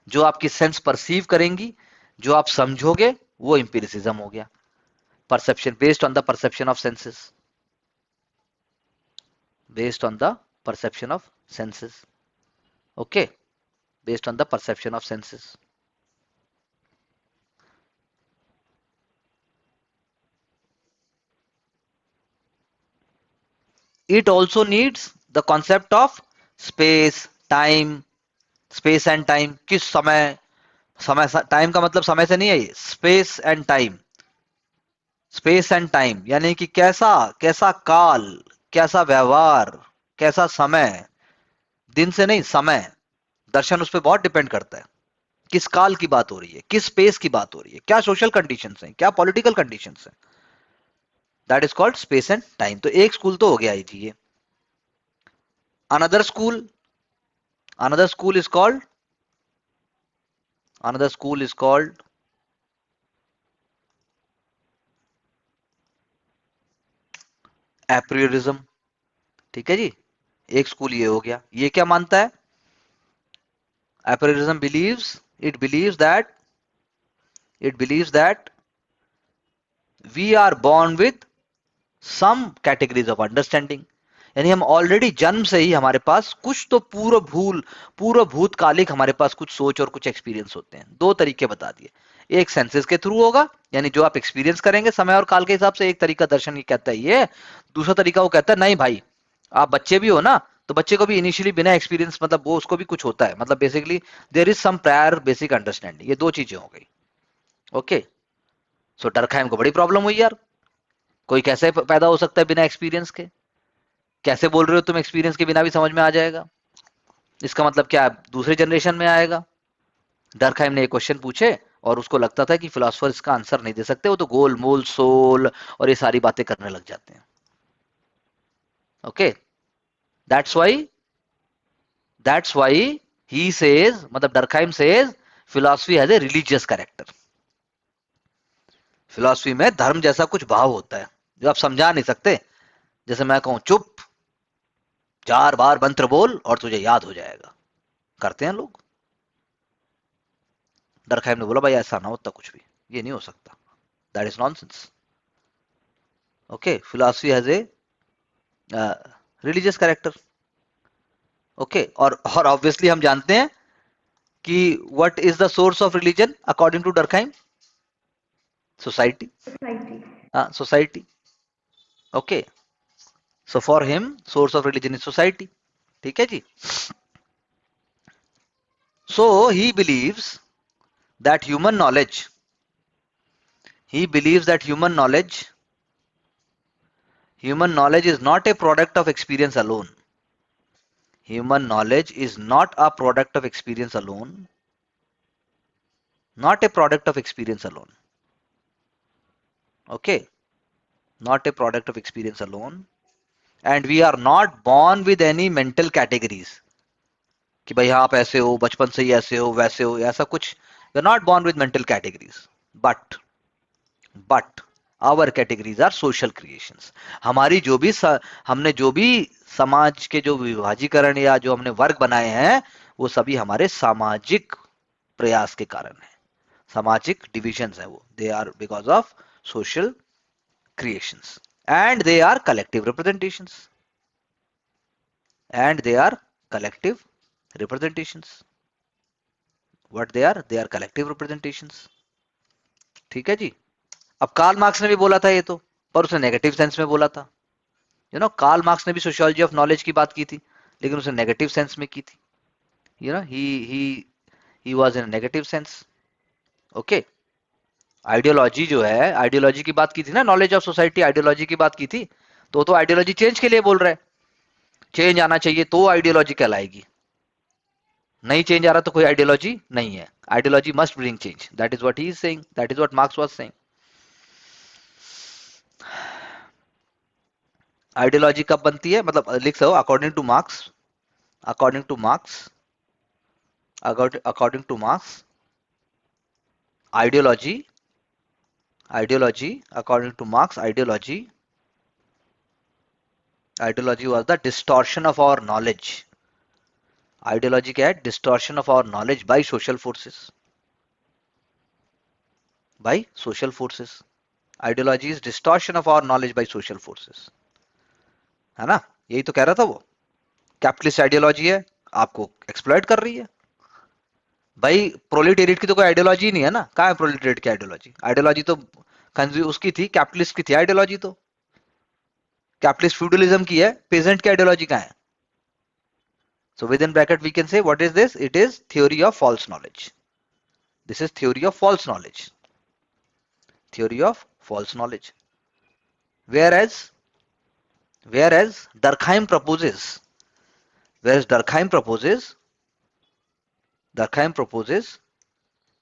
जो आपकी सेंस परसीव करेंगी, जो आप समझोगे, वो एम्पिरिसिज्म हो गया। Perception based on the perception of senses, based on the perception of senses. Okay, based on the perception of senses. It also needs the concept of space, time, space and time. किस समय, समय time का मतलब समय से नहीं है, space and time, space and time यानी कि कैसा कैसा काल, कैसा व्यवहार, कैसा समय, दिन से नहीं समय। दर्शन उस पर बहुत डिपेंड करता है, किस काल की बात हो रही है, किस स्पेस की बात हो रही है, क्या सोशल कंडीशंस हैं, क्या पॉलिटिकल कंडीशंस हैं। That is called space and time. तो एक स्कूल तो हो गया जी ये। Another school, another school is called, another school is called apriorism. ठीक है जी, एक स्कूल ये हो गया। ये क्या मानता है? Apriorism believes, it believes that, it believes that we are born with some categories of understanding, यानी हम ऑलरेडी जन्म से ही हमारे पास कुछ तो पूर्व भूतकालिक हमारे पास कुछ सोच और कुछ एक्सपीरियंस होते हैं। दो तरीके बता दिए, एक सेंसेस के थ्रू होगा, यानी जो आप एक्सपीरियंस करेंगे समय और काल के हिसाब से। एक तरीका दर्शन ये कहता है ये, दूसरा तरीका वो कहता है नहीं भाई, आप बच्चे भी हो ना, तो बच्चे को भी इनिशियली बिना एक्सपीरियंस, मतलब वो उसको भी कुछ होता है, मतलब basically there is some prior basic understanding. ये दो चीजें हो गई। ओके, सो डरखाइम को बड़ी प्रॉब्लम हुई यार, कोई कैसे पैदा हो सकता है बिना एक्सपीरियंस के? कैसे बोल रहे हो तुम एक्सपीरियंस के बिना भी समझ में आ जाएगा? इसका मतलब क्या दूसरे जनरेशन में आएगा? डरखाइम ने एक क्वेश्चन पूछे और उसको लगता था कि फिलोसफर इसका आंसर नहीं दे सकते, वो तो गोल मोल सोल और ये सारी बातें करने लग जाते हैं। Okay, that's why, that's why he says, मतलब Durkheim says philosophy has a religious character. Philosophy में धर्म जैसा कुछ भाव होता है जो आप समझा नहीं सकते। जैसे मैं कहूं चुप, 4 बार मंत्र बोल और तुझे याद हो जाएगा, करते हैं लोग। डरखाइम ने बोला भाई ऐसा ना होता कुछ भी, ये नहीं हो सकता, that is nonsense. Okay, philosophy has a religious character. Okay, और ऑब्वियसली हम जानते हैं कि what is the source of religion according to Durkheim? Society, Society. Society. Okay, so for him source of religion is society. ठीक है जी। So he believes that human knowledge, he believes that human knowledge is not a product of experience alone. Human knowledge is not a product of experience alone, not a product of experience alone. Okay, not a product of experience alone, and we are not born with any mental categories कि भाई आप ऐसे हो, बचपन से ही ऐसे हो, वैसे हो, ऐसा कुछ। we are not born with mental categories, but our categories are social creations. हमारी जो भी हमने जो भी समाज के जो विभाजीकरण या जो हमने वर्ग बनाए हैं, वो सभी हमारे सामाजिक प्रयास के कारण है, सामाजिक डिविजन्स है वो। They are because of social creations and they are collective representations, and they are collective representations. What they are collective representations. ठीक है जी। अब कार्ल मार्क्स ने भी बोला था ये तो, पर उसने नेगेटिव सेंस में बोला था। कार्ल मार्क्स ने भी सोशियोलॉजी ऑफ नॉलेज की बात की थी, लेकिन उसने नेगेटिव सेंस में की थी। He was in negative sense. Okay, ideology जो है, आइडियोलॉजी की बात की थी ना, नॉलेज ऑफ सोसाइटी आइडियोलॉजी की बात की थी, तो आइडियोलॉजी चेंज के लिए बोल रहा है, चेंज आना चाहिए तो आइडियोलॉजी कहलाएगी। नहीं चेंज आ रहा तो कोई आइडियोलॉजी नहीं है। Ideology must bring change, that is what he is saying, that is what marks was saying. Ideology कब बनती है, मतलब लिख सको according two marks, according two marks, according to Marx, ideology, according to Marx, ideology was the distortion of our knowledge. Ideology क्या है? Distortion of our knowledge by social forces, by social forces. Ideology is distortion of our knowledge by social forces, है ना? यही तो कह रहा था वो। कैपिटलिस्ट आइडियोलॉजी है, आपको एक्सप्लॉइट कर रही है। भाई प्रोलिटेरिएट की तो कोई आइडियोलॉजी नहीं है ना, कहाँ है प्रोलिटेरिएट की आइडियोलॉजी? आइडियोलॉजी तो उसकी थी, कैपिटलिस्ट की थी आइडियोलॉजी तो। कैपिटलिस्ट फ्यूडलिज्म की है, पेजेंट की आइडियोलॉजी कहाँ है? So within bracket we can say what is this? It is theory of false knowledge. This is theory of false knowledge. Theory of false knowledge. Whereas Durkheim proposes,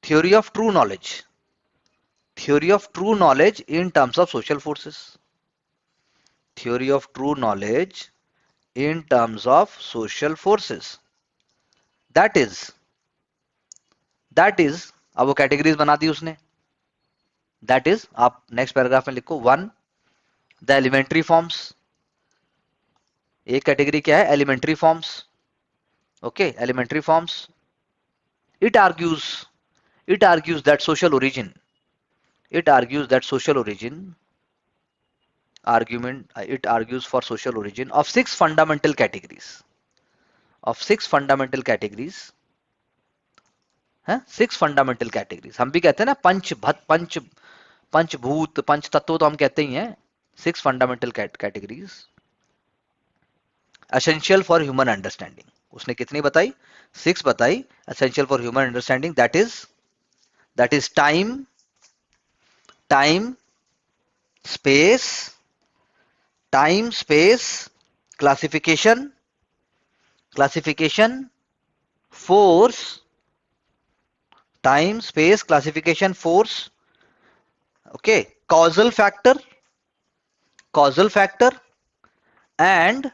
theory of true knowledge. Theory of true knowledge in terms of social forces. Theory of true knowledge in terms of social forces. That is अब वो categories बना दी उसने। That is, आप next paragraph में लिखो 1 the elementary forms. एक category क्या है? Elementary forms. Okay, elementary forms. It argues that social origin, it argues for social origin of 6 fundamental categories, हैं? 6 फंडामेंटल कैटेगरीज। हम भी कहते हैं ना पंचभूत, पंच तत्व तो हम कहते ही हैं। 6 fundamental categories essential for human understanding. उसने कितनी बताई? 6 बताई। Essential for human understanding, that is time space, classification, force, time space classification force, okay, causal factor and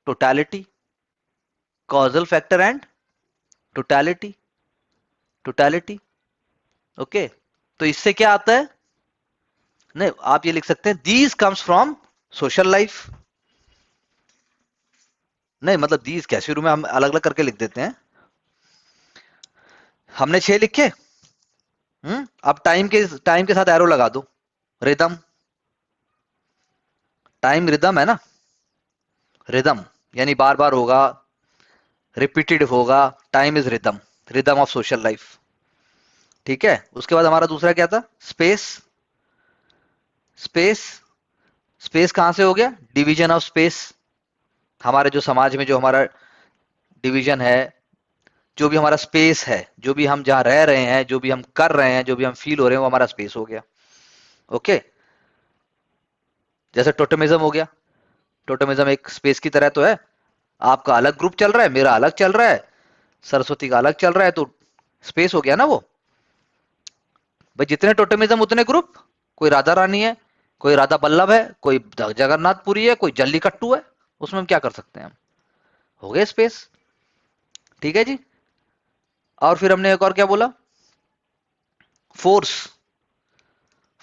totality, causal factor and totality। Okay, तो इससे क्या आता है? नहीं, आप ये लिख सकते हैं these comes from social life। नहीं मतलब these क्या, शुरू में हम अलग अलग करके लिख देते हैं। हमने 6 लिखे। अब टाइम के साथ एरो लगा दो। रिदम, टाइम रिदम है ना, रिदम यानी बार बार होगा, रिपीटेड होगा। Time is rhythm of social life. ठीक है, उसके बाद हमारा दूसरा क्या था? स्पेस कहां से हो गया? Division of space. हमारे जो समाज में जो हमारा डिवीजन है, जो भी हमारा स्पेस है, जो भी हम जहां रह रहे हैं, जो भी हम कर रहे हैं, जो भी हम फील हो रहे हैं, वो हमारा स्पेस हो गया। ओके, जैसे टोटमिज्म हो गया। टोटमिज्म एक स्पेस की तरह तो है। आपका अलग ग्रुप चल रहा है, मेरा अलग चल रहा है, सरस्वती का अलग चल रहा है, तो स्पेस हो गया ना वो। भाई जितने टोटमिज्म उतने ग्रुप। कोई राधा रानी है, कोई राधा बल्लभ है, कोई जगन्नाथपुरी है, कोई जल्लीकट्टू है, उसमें हम क्या कर सकते हैं? हम हो गए स्पेस। ठीक है जी। और फिर हमने एक और क्या बोला? फोर्स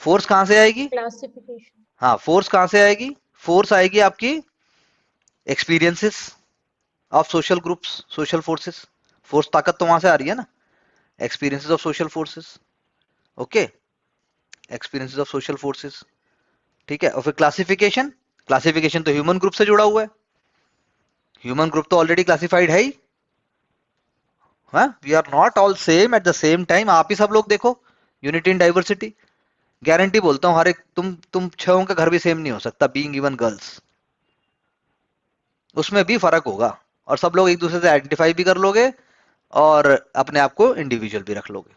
कहां से आएगी? क्लासिफिकेशन। हाँ, फोर्स कहां से आएगी? फोर्स आएगी आपकी experiences of social groups, social forces. Force ताकत तो वहां से आ रही है ना, experiences of social forces. Okay, experiences of social forces. ठीक है, और फिर क्लासिफिकेशन तो ह्यूमन ग्रुप से जुड़ा हुआ है। ह्यूमन ग्रुप तो ऑलरेडी क्लासिफाइड है ही। We are not all same at the same time. आप ही सब लोग देखो, यूनिटी इन डाइवर्सिटी। गारंटी बोलता हूं, हर एक तुम 6 का घर भी सेम नहीं हो सकता, बीइंग इवन गर्ल्स। उसमें भी फर्क होगा, और सब लोग एक दूसरे से आइडेंटिफाई भी कर लोगे, और अपने आप को इंडिविजुअल भी रख लोगे।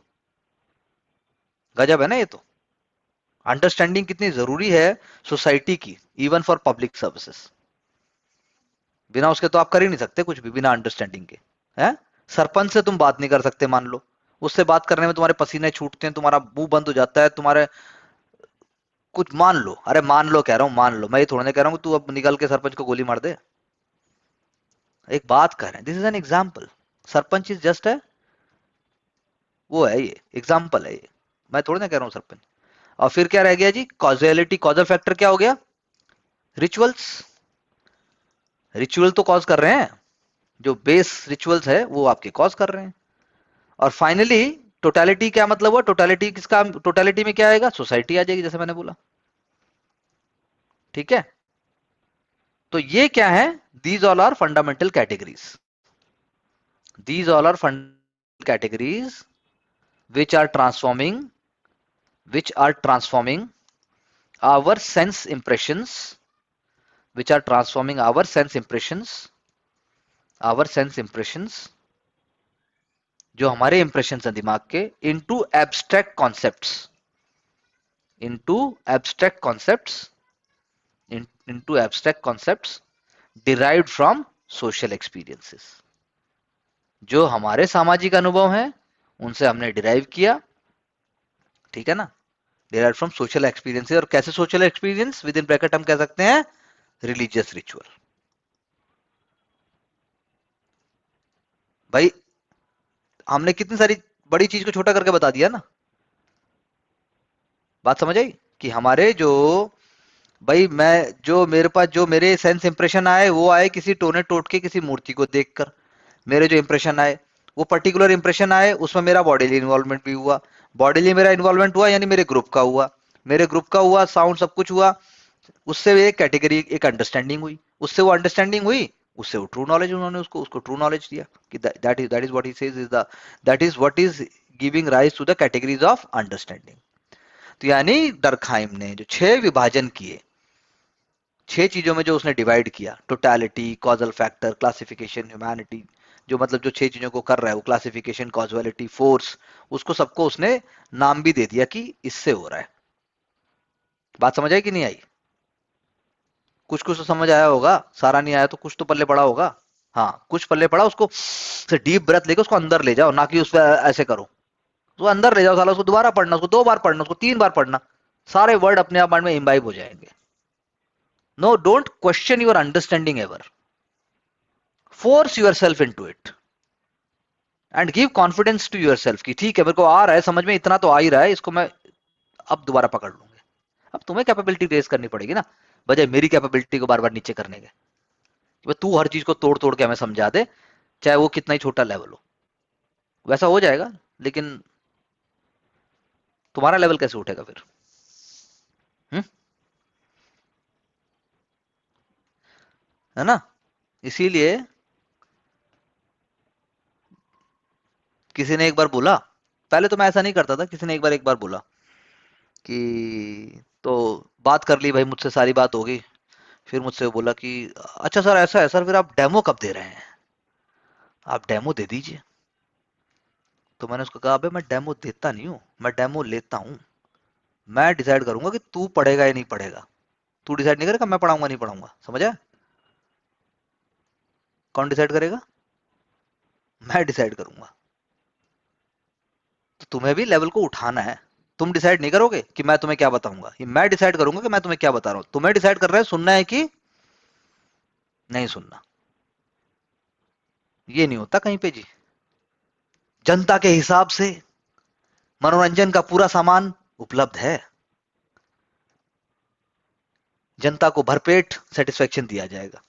गजब है ना ये तो। अंडरस्टैंडिंग कितनी जरूरी है सोसाइटी की, इवन फॉर पब्लिक सर्विसेज। बिना उसके तो आप कर ही नहीं सकते कुछ भी, बिना अंडरस्टैंडिंग के। हैं? सरपंच से तुम बात नहीं कर सकते, मान लो। उससे बात करने में तुम्हारे पसीने छूटते हैं, तुम्हारा मुंह बंद हो जाता है, तुम्हारे कुछ मान लो। अरे मान लो कह रहा हूं, मान लो। मैं ये थोड़ा नहीं कह रहा हूं तू अब निकल के सरपंच को गोली मार दे। एक बात कर रहे हैं, this is an example. Sarpanch is just है, वो है, ये एग्जाम्पल है ये। मैं थोड़ा ना कह रहा हूं सरपंच। और फिर क्या रह गया जी? कॉजेलिटी, कॉजल फैक्टर क्या हो गया? रिचुअल्स। रिचुअल तो कॉज कर रहे हैं, जो बेस रिचुअल्स है वो आपके कॉज कर रहे हैं। और फाइनली टोटलिटी क्या मतलब हुआ, टोटलिटी किसका, टोटलिटी में क्या आएगा, सोसाइटी आ जाएगी, जैसे मैंने बोला। ठीक है, तो ये क्या है, these all are fundamental categories, these all are fundamental categories which are transforming which are transforming our sense impressions, which are transforming our sense impressions, our sense impressions, जो हमारे इंप्रेशंस हैं दिमाग के, into abstract concepts, into abstract concepts, into abstract concepts derived from social experiences, जो हमारे सामाजिक अनुभव हैं उनसे हमने डिराइव किया। ठीक है ना, डिराइव फ्रॉम सोशल एक्सपीरियंसेस। और कैसे social experience, with in bracket हम कह सकते हैं रिलीजियस रिचुअल। भाई हमने कितनी सारी बड़ी चीज को छोटा करके बता दिया ना, बात समझ आई कि हमारे जो, भाई मैं जो मेरे पास जो मेरे सेंस इंप्रेशन आए वो आए किसी टोने टोटके किसी मूर्ति को देखकर, मेरे जो इंप्रेशन आए वो पर्टिकुलर इंप्रेशन आए, उसमें मेरा बॉडीली इन्वॉल्वमेंट भी हुआ, बॉडीली मेरा इन्वॉल्वमेंट हुआ यानी मेरे ग्रुप का हुआ, मेरे ग्रुप का हुआ, साउंड सब कुछ हुआ, उससे एक कैटेगरी एक अंडरस्टैंडिंग हुई, उससे वो अंडरस्टैंडिंग हुई, उससे वो ट्रू नॉलेज, उन्होंने उसको उसको ट्रू नॉलेज दिया कि that is what he says is the, that is what is giving rise to the categories of understanding. तो यानी डर्कहाइम ने जो 6 विभाजन किए, 6 चीजों में जो उसने डिवाइड किया, totality, causal factor, classification, humanity, जो मतलब जो 6 चीजों को कर रहा है वो क्लासिफिकेशन, कॉजुअलिटी, फोर्स, उसको सबको उसने नाम भी दे दिया कि इससे हो रहा है। बात समझ आई कि नहीं आई? कुछ कुछ तो समझ आया होगा, सारा नहीं आया तो कुछ तो पल्ले पड़ा होगा। हाँ कुछ पल्ले पड़ा, उसको से डीप ब्रेथ लेके उसको अंदर ले जाओ, ना कि उस पर ऐसे करो, उसको अंदर ले जाओ साला, उसको दोबारा पढ़ना, उसको 2 बार पढ़ना, उसको 3 बार पढ़ना, सारे वर्ड अपने आप माइंड में इम्बाइब हो जाएंगे। No, don't question your understanding ever, force yourself into it and give confidence to yourself कि ठीक है मेरे को आ रहा है समझ में, इतना तो आ ही रहा है, इसको मैं अब दोबारा पकड़ लूंगे। अब तुम्हें कैपेबिलिटी रेज करनी पड़ेगी ना, बजाय मेरी कैपेबिलिटी को बार बार नीचे करने के। तू हर चीज को तोड़ तोड़ के हमें समझा दे, चाहे वो कितना ही छोटा लेवल हो, वैसा हो जाएगा, लेकिन तुम्हारा लेवल कैसे उठेगा फिर? हम्म, है ना? इसीलिए किसी ने एक बार बोला, पहले तो मैं ऐसा नहीं करता था, किसी ने एक बार बोला कि, तो बात कर ली भाई मुझसे, सारी बात हो गई, फिर मुझसे बोला कि अच्छा सर ऐसा है सर, फिर आप डेमो कब दे रहे हैं, आप डेमो दे दीजिए। तो मैंने उसको कहा अबे मैं डेमो देता नहीं हूँ, मैं डेमो लेता हूँ, मैं डिसाइड करूंगा कि तू पढ़ेगा या नहीं पढ़ेगा, तू डिसाइड नहीं करेगा मैं पढ़ाऊंगा नहीं पढ़ाऊंगा, समझा? कौन डिसाइड करेगा? मैं डिसाइड करूंगा। तो तुम्हें भी लेवल को उठाना है, तुम डिसाइड नहीं करोगे कि मैं तुम्हें क्या बताऊंगा, ये मैं डिसाइड करूंगा कि मैं तुम्हें क्या बता रहा हूं, तुम्हें डिसाइड कर रहा है सुनना है कि नहीं सुनना। ये नहीं होता कहीं पे जी, जनता के हिसाब से मनोरंजन का पूरा सामान उपलब्ध है, जनता को भरपेट सेटिस्फेक्शन दिया जाएगा,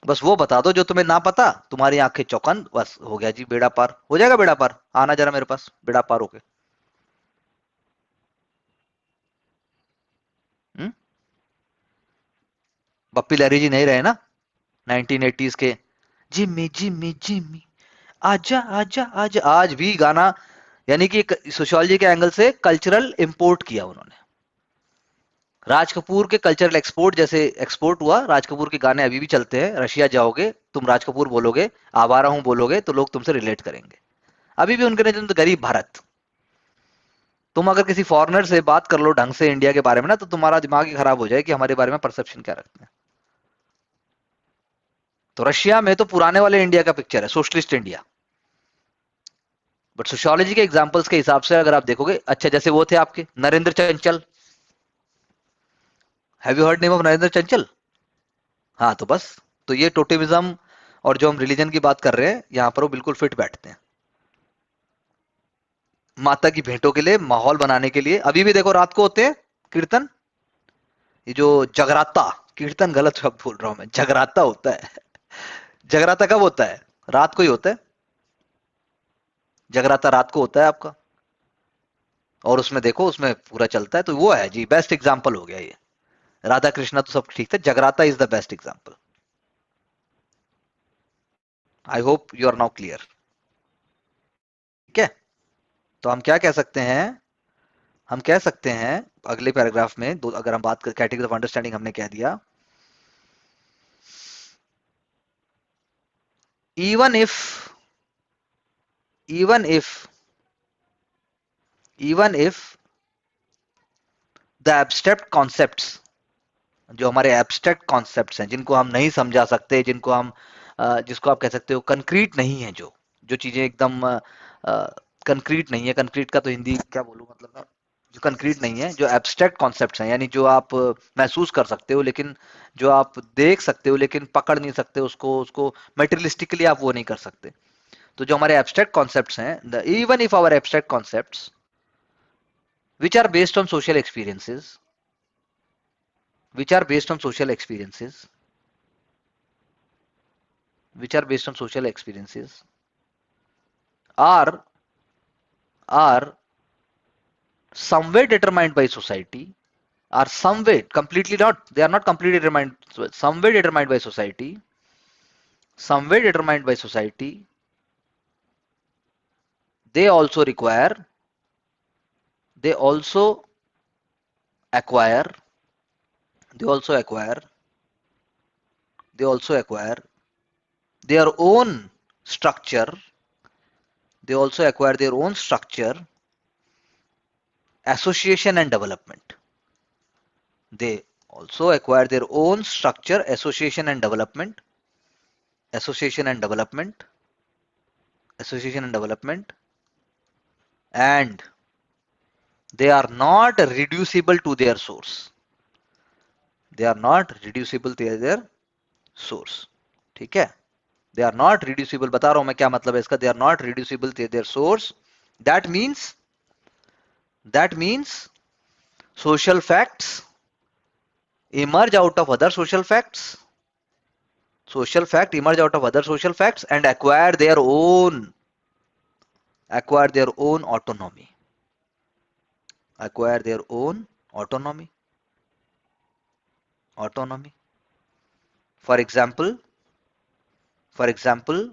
बस वो बता दो जो तुम्हें ना पता, तुम्हारी आंखें चौकन, बस हो गया जी, बेड़ा पार हो जाएगा, बेड़ा पार, आना जरा मेरे पास, बेड़ा पार होके। हम्म? बप्पी लहरी जी नहीं रहे ना 1980s के, जिम्मी जिम्मी जिम्मी आजा आजा आजा, आज भी गाना, यानी कि सोशियोलॉजी के एंगल से कल्चरल इंपोर्ट किया उन्होंने। राज कपूर के कल्चरल एक्सपोर्ट जैसे एक्सपोर्ट हुआ, राज कपूर के गाने अभी भी चलते हैं, रशिया जाओगे तुम राज कपूर बोलोगे, आवारा हूं बोलोगे तो लोग तुमसे रिलेट करेंगे, अभी भी उनके ने, गरीब भारत। तुम अगर किसी फॉरेनर से बात कर लो ढंग से इंडिया के बारे में ना, तो तुम्हारा दिमाग ही खराब हो जाए कि हमारे बारे में परसेप्शन क्या रखते हैं। तो रशिया में तो पुराने वाले इंडिया का पिक्चर है, सोशलिस्ट इंडिया, बट सोशियोलॉजी के एग्जांपल्स के हिसाब से अगर आप देखोगे, अच्छा जैसे वो थे आपके Narendra Chanchal, have you heard name of Narendra Chanchal? हाँ तो बस, तो ये टोटेमिज्म और जो हम रिलीजन की बात कर रहे हैं यहां पर वो बिल्कुल फिट बैठते हैं। माता की भेंटों के लिए माहौल बनाने के लिए, अभी भी देखो रात को होते हैं कीर्तन, ये जो जगराता कीर्तन गलत शब्द बोल रहा हूं मैं, जगराता होता है। जगराता कब होता है? रात को ही होता है। जगराता रात को होता है आपका, और उसमें देखो उसमें पूरा चलता है, तो वो है जी बेस्ट एग्जाम्पल हो गया ये। राधा कृष्णा तो सब ठीक थे, Jagrata is the best example. I hope you are now clear. ठीक है, तो हम क्या कह सकते हैं? हम कह सकते हैं अगले पैराग्राफ में दो, अगर हम बात कर कैटेगरी ऑफ अंडरस्टैंडिंग हमने कह दिया, even if even if even if the abstract concepts, जो हमारे एब्स्ट्रैक्ट कॉन्सेप्ट्स हैं जिनको हम नहीं समझा सकते, जिनको हम जिसको आप कह सकते हो कंक्रीट नहीं है, जो जो चीजें एकदम कंक्रीट नहीं है, कंक्रीट का तो हिंदी क्या बोलूं, मतलब ना, जो कंक्रीट नहीं है, जो एब्स्ट्रैक्ट कॉन्सेप्ट्स हैं, यानी जो आप महसूस कर सकते हो लेकिन जो आप देख सकते हो लेकिन पकड़ नहीं सकते उसको, उसको मेटेरियलिस्टिकली आप वो नहीं कर सकते। तो जो हमारे एब्स्ट्रैक्ट कॉन्सेप्ट्स हैं, even if our abstract concepts which are based on social experiences, which are based on social experiences, which are based on social experiences, are are some way determined by society, are some way completely not, they are not completely determined, some way determined by society, some way determined by society. They also require, they also acquire, they also acquire, they also acquire their own structure, they also acquire their own structure, association and development. They also acquire their own structure, association and development, association and development, association and development, and they are not reducible to their source. They are not reducible to their source. ठीक है, they are not reducible, बता रहा हूं मैं क्या मतलब है इसका, they are not reducible to their source. That means, that means social facts emerge out of other social facts, social fact emerge out of other social facts and acquire their own, acquire their own autonomy, acquire their own autonomy, autonomy. For example, for example,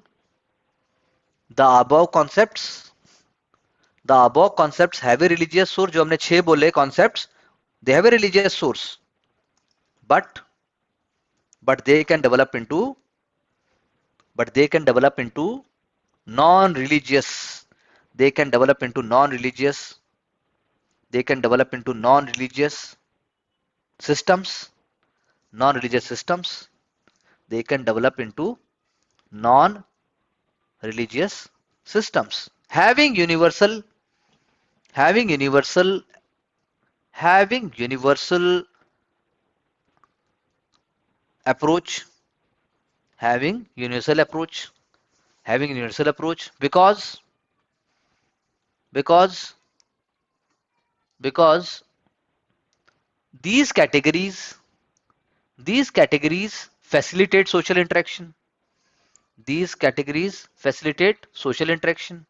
the above concepts, the above concepts have a religious source. जो हमने 6 बोले concepts, they have a religious source, but they can develop into, but they can develop into non-religious, they can develop into non-religious, they can develop into non-religious systems, non-religious systems, they can develop into non-religious systems, having universal, having universal, having universal approach, having universal approach, having universal approach, because because because these categories, these categories facilitate social interaction, these categories facilitate social interaction,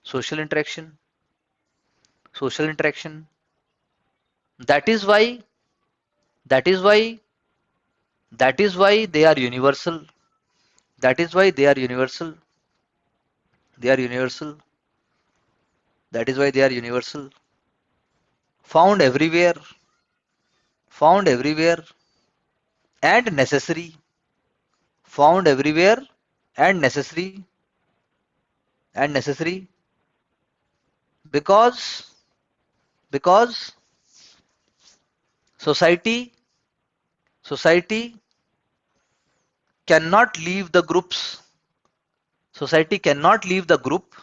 social interaction, social interaction. That is why, that is why, that is why they are universal, that is why they are universal, they are universal, that is why they are universal, found everywhere, found everywhere and necessary, found everywhere and necessary, and necessary, because because society, society cannot leave the groups, society cannot leave the group,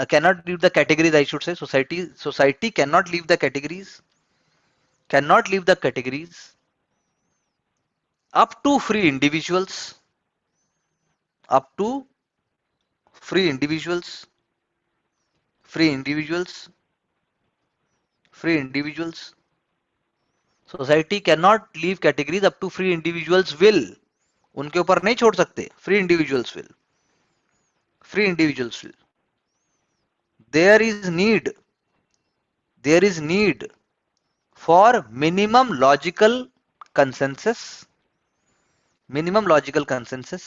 cannot leave the categories, I should say. Society cannot leave the categories, cannot leave the categories up to free individuals, up to free individuals, free individuals, free individuals. Society can not leave categories up to free individuals will, उनके ऊपर नहीं छोड़ सकते, free individuals will, free individuals will. There is need for minimum logical consensus, minimum logical consensus,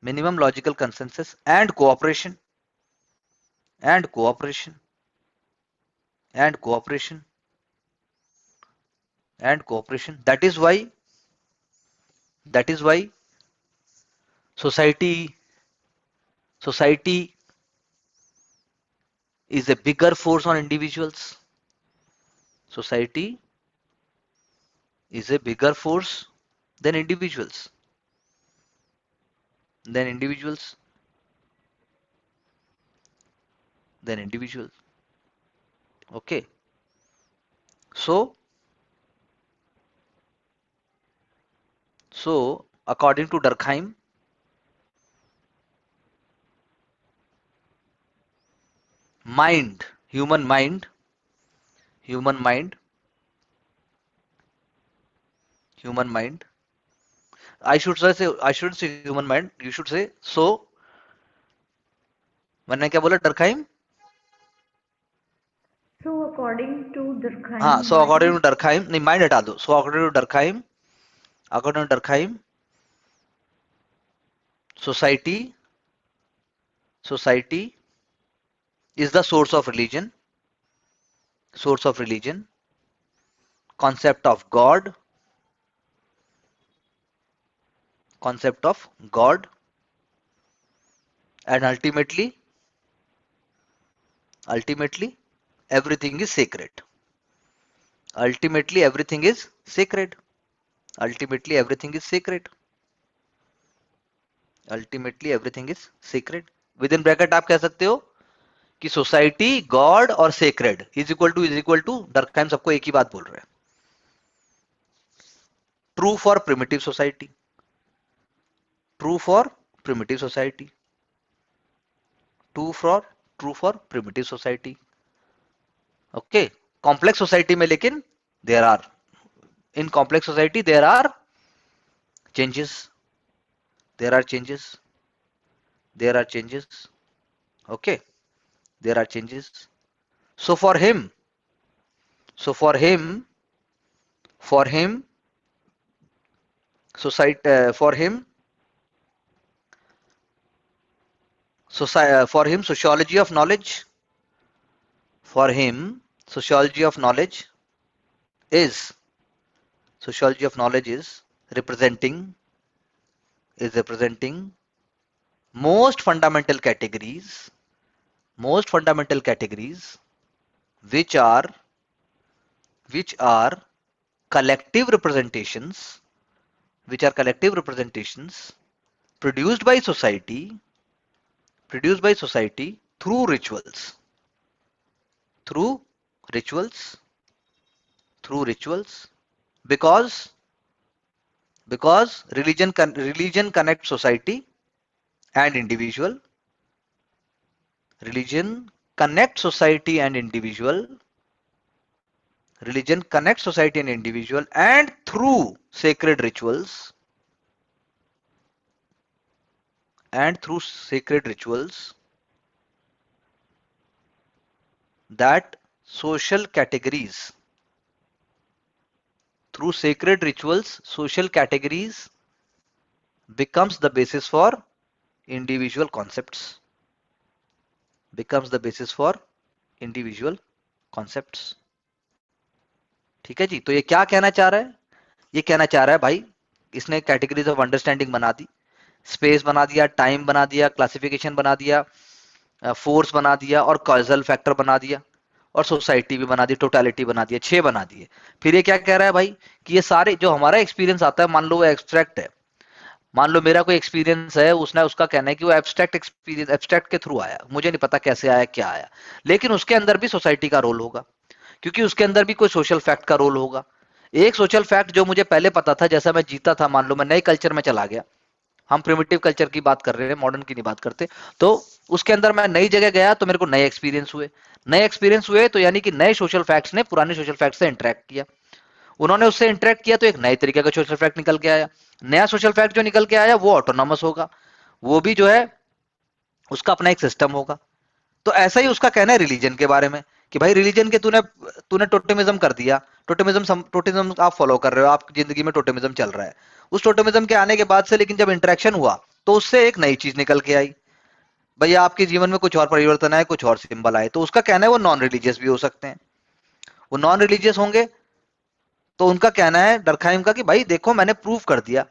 minimum logical consensus and cooperation, and cooperation, and cooperation, and cooperation. That is why society is a bigger force on individuals. Society is a bigger force than individuals, than individuals, than individuals. Okay, so according to Durkheim, mind, human mind, human mind, human mind, I shouldn't say human mind, you should say so। मैंने क्या बोला Durkheim? So according to Durkheim, हाँ, so according mind, to Durkheim, नहीं mind हटा दो, so according to Durkheim, society is the source of religion, concept of God, and ultimately everything is sacred. Ultimately everything is sacred. Ultimately everything is sacred. Ultimately everything is sacred. Within bracket आप कह सकते हो कि society, god और sacred is equal to Durkheim सबको एक ही बात बोल रहे हैं। True for primitive society, true for primitive society, true for primitive society. Okay, complex society में लेकिन there are, in complex society there are changes, there are changes, okay, there are changes। so for him society, for him sociology of knowledge, is representing most fundamental categories, which are collective representations, produced by society through rituals, because religion connects society and individual, religion connects society and individual, and through sacred rituals, that social categories, becomes the basis for individual concepts, ठीक है जी। तो ये क्या कहना चाह रहा है? ये कहना चाह रहा है भाई, इसने कैटेगरीज ऑफ अंडरस्टैंडिंग बना दी, स्पेस बना दिया, टाइम बना दिया, क्लासिफिकेशन बना दिया, फोर्स बना दिया और कॉजल फैक्टर बना दिया, और सोसाइटी भी बना दी, टोटलिटी बना दिया, 6 बना दिए। फिर ये क्या कह रहा है भाई कि ये सारे जो हमारा एक्सपीरियंस आता है, मान लो वो एब्स्ट्रैक्ट है, मान लो मेरा कोई एक्सपीरियंस है, उसका कहना है कि वो एब्स्ट्रैक्ट एक्सपीरियंस, एब्स्ट्रैक्ट के थ्रू आया, मुझे नहीं पता कैसे आया, क्या आया, लेकिन उसके अंदर भी सोसाइटी का रोल होगा, क्योंकि उसके अंदर भी कोई सोशल फैक्ट का रोल होगा। एक सोशल फैक्ट जो मुझे पहले पता था, जैसा मैं जीता था, मान लो मैं नए कल्चर में चला गया, हम प्रिमिटिव कल्चर की बात कर रहे हैं, मॉडर्न की नहीं बात करते, तो उसके अंदर मैं नई जगह गया तो मेरे को नए एक्सपीरियंस हुए, तो यानी कि नए सोशल फैक्ट्स ने पुराने सोशल फैक्ट से इंटरेक्ट किया, उन्होंने उससे इंटरेक्ट किया तो एक नए तरीके का सोशल फैक्ट निकल के आया। नया सोशल फैक्ट जो निकल के आया वो ऑटोनॉमस होगा, वो भी जो है उसका अपना एक सिस्टम होगा। तो ऐसा ही उसका कहना है रिलीजन के बारे में कि भाई रिलीजन के तूने तूने टोटेमिज्म कर दिया, टोटेमिज्म आप फॉलो कर रहे हो, आपकी जिंदगी में टोटेमिज्म चल रहा है। उस टोटेमिज्म के आने के बाद से लेकिन जब इंटरेक्शन हुआ तो उससे एक नई चीज निकल के आई, भैया आपके जीवन में कुछ और परिवर्तन आए, कुछ और सिंबल आए। तो उसका कहना है वो नॉन रिलीजियस भी हो सकते हैं। वो नॉन रिलीजियस होंगे तो उनका कहना है डरखाइम का कि भाई देखो मैंने प्रूव कर दिया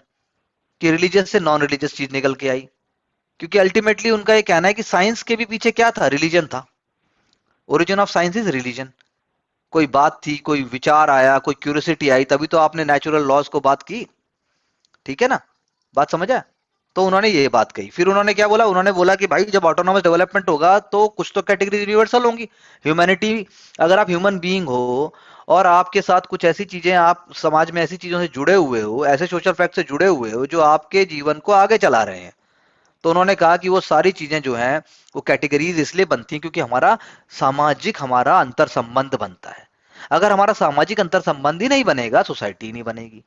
कि रिलीजियस से नॉन रिलीजियस चीज निकल के आई। क्योंकि अल्टीमेटली उनका ये कहना है कि साइंस के भी पीछे क्या था, रिलीजन था। Origin of science is religion. कोई बात थी, कोई विचार आया, कोई क्यूरियोसिटी आई, तभी तो आपने नेचुरल लॉज को बात की। ठीक है ना, बात समझ आया? तो उन्होंने ये बात कही। फिर उन्होंने क्या बोला, उन्होंने बोला कि भाई जब ऑटोनॉमस डेवलपमेंट होगा तो कुछ तो कैटेगरी यूनिवर्सल होंगी। ह्यूमैनिटी, अगर आप ह्यूमन बीइंग हो और आपके साथ कुछ ऐसी चीजें, आप समाज में ऐसी चीजों से जुड़े हुए हो, ऐसे सोशल फैक्ट से जुड़े हुए हो जो आपके जीवन को आगे चला रहे हैं, तो उन्होंने कहा कि वो सारी चीजें जो हैं वो कैटेगरीज इसलिए बनती हैं क्योंकि हमारा सामाजिक, हमारा अंतर संबंध बनता है। अगर हमारा सामाजिक अंतर संबंध ही नहीं बनेगा, सोसाइटी नहीं बनेगी।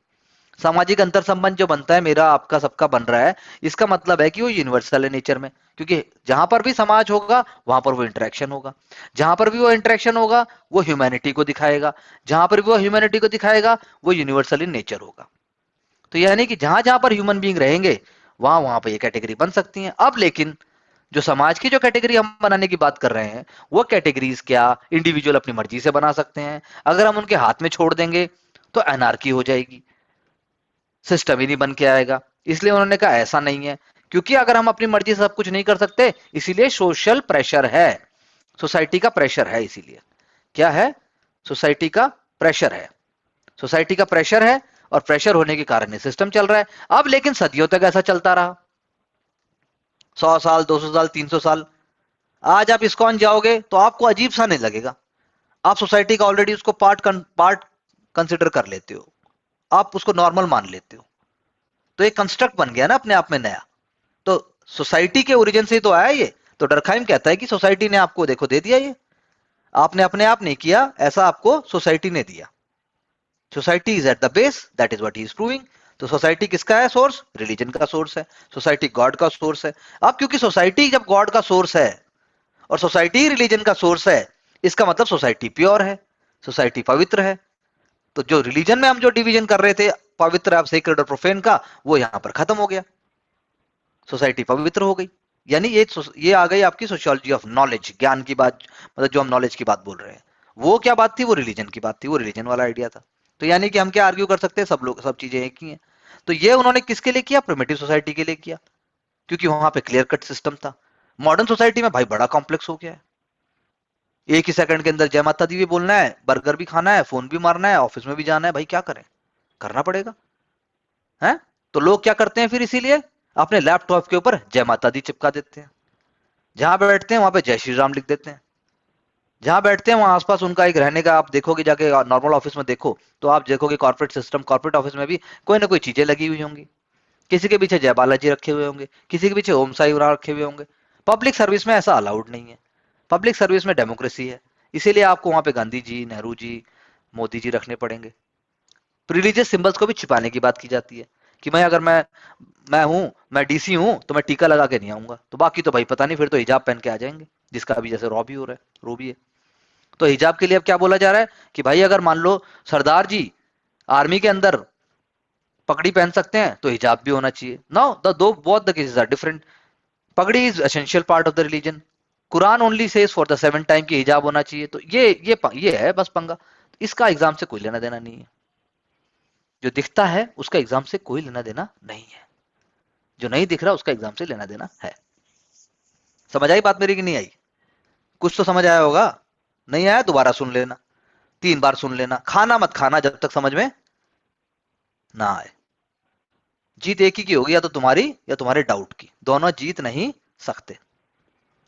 सामाजिक अंतर संबंध जो बनता है, मेरा आपका सबका बन रहा है, इसका मतलब है कि वो यूनिवर्सल है नेचर में। क्योंकि जहां पर भी समाज होगा वहां पर वो इंटरेक्शन होगा, जहां पर भी वो इंटरेक्शन होगा वो ह्यूमैनिटी को दिखाएगा, जहां पर भी वो ह्यूमैनिटी को दिखाएगा वो यूनिवर्सल इन नेचर होगा। तो यानी कि जहां जहां पर ह्यूमन बीइंग रहेंगे वहां वहां पर ये कैटेगरी बन सकती हैं। अब लेकिन जो समाज की जो कैटेगरी हम बनाने की बात कर रहे हैं, वो कैटेगरीज क्या इंडिविजुअल अपनी मर्जी से बना सकते हैं। अगर हम उनके हाथ में छोड़ देंगे तो एनार्की हो जाएगी, सिस्टम ही नहीं बन के आएगा। इसलिए उन्होंने कहा ऐसा नहीं है, क्योंकि अगर हम अपनी मर्जी से सब कुछ नहीं कर सकते, इसीलिए सोशल प्रेशर है, सोसाइटी का प्रेशर है। इसीलिए क्या है, सोसाइटी का प्रेशर है, सोसाइटी का प्रेशर है, और प्रेशर होने के कारण ये सिस्टम चल रहा है। अब लेकिन सदियों तक ऐसा चलता रहा, 100 साल, 200 साल, 300 साल। आज आप इस्कॉन जाओगे तो आपको अजीब सा नहीं लगेगा, आप सोसाइटी का ऑलरेडी उसको पार्ट कंसिडर कर लेते हो, आप उसको नॉर्मल मान लेते हो। तो एक कंस्ट्रक्ट बन गया ना अपने आप में नया। तो सोसाइटी के ओरिजिन से ही तो आया ये। तो डरखाइम कहता है कि सोसाइटी ने आपको देखो दे दिया ये, आपने अपने आप नहीं किया, ऐसा आपको सोसाइटी ने दिया। Society is at the base, that is what he is proving. तो सोसाइटी किसका है सोर्स, रिलीजन का सोर्स है। सोसाइटी गॉड का सोर्स है। अब क्योंकि सोसाइटी जब गॉड का सोर्स है और सोसाइटी रिलीजन का सोर्स है, इसका मतलब सोसाइटी प्योर है, सोसाइटी पवित्र है। तो जो रिलीजन में हम जो डिवीजन कर रहे थे, पवित्र अब सेक्रेड और प्रोफेन का, वो यहां पर खत्म हो गया, सोसाइटी पवित्र हो गई। यानी ये आ गई आपकी सोशियोलॉजी ऑफ नॉलेज, ज्ञान की बात, मतलब जो हम नॉलेज की बात बोल रहे हैं। वो क्या बात थी, वो रिलीजन की बात थी, वो रिलीजन वाला आइडिया था। तो यानी कि हम क्या आर्ग्यू कर सकते हैं, सब लोग सब चीजें एक ही हैं। तो ये उन्होंने किसके लिए किया, प्रिमिटिव सोसाइटी के लिए किया, क्योंकि वहां पे क्लियर कट सिस्टम था। मॉडर्न सोसाइटी में भाई बड़ा कॉम्प्लेक्स हो गया है, एक ही सेकंड के अंदर जय माता दी भी बोलना है, बर्गर भी खाना है, फोन भी मारना है, ऑफिस में भी जाना है, भाई क्या करें, करना पड़ेगा है। तो लोग क्या करते हैं फिर, इसीलिए अपने लैपटॉप के ऊपर जय माता दी चिपका देते हैं, जहां बैठते हैं वहां पे जय श्री राम लिख देते हैं, जहां बैठते हैं वहां आसपास उनका एक रहने का, आप देखोगे जाके नॉर्मल ऑफिस में देखो तो आप देखोगे कॉर्पोरेट सिस्टम, कॉर्पोरेट ऑफिस में भी कोई ना कोई चीजें लगी हुई होंगी, किसी के पीछे जय बालाजी रखे हुए होंगे, किसी के पीछे ओम साई राम रखे हुए होंगे। पब्लिक सर्विस में ऐसा अलाउड नहीं है, पब्लिक सर्विस में डेमोक्रेसी है, इसीलिए आपको वहां पे गांधी जी, नेहरू जी, मोदी जी रखने पड़ेंगे। रिलीजियस सिंबल्स को भी छिपाने की बात की जाती है कि मैं अगर मैं हूं, मैं डीसी हूं तो मैं टीका लगा के नहीं आऊंगा, तो बाकी तो भाई पता नहीं, फिर तो हिजाब पहन के आ जाएंगे, जिसका अभी जैसे रॉ भी हो रहा है, रो भी है। तो हिजाब के लिए अब क्या बोला जा रहा है कि भाई अगर मान लो सरदार जी आर्मी के अंदर पगड़ी पहन सकते हैं तो हिजाब भी होना चाहिए। Now the though both the cases are different. Pagdi is essential part of the religion, Quran only says for the 7 time की हिजाब होना चाहिए। तो ये है बस पंगा। इसका एग्जाम से कोई लेना देना नहीं है, जो दिखता है उसका एग्जाम से कोई लेना देना नहीं है, जो नहीं दिख रहा उसका एग्जाम से लेना देना है। समझ आई बात मेरी कि नहीं आई? कुछ तो समझ आया होगा, नहीं आया दोबारा सुन लेना, 3 बार सुन लेना, खाना मत खाना जब तक समझ में ना आए। जीत एक ही की होगी, या तो तुम्हारी या तुम्हारे डाउट की, दोनों जीत नहीं सकते।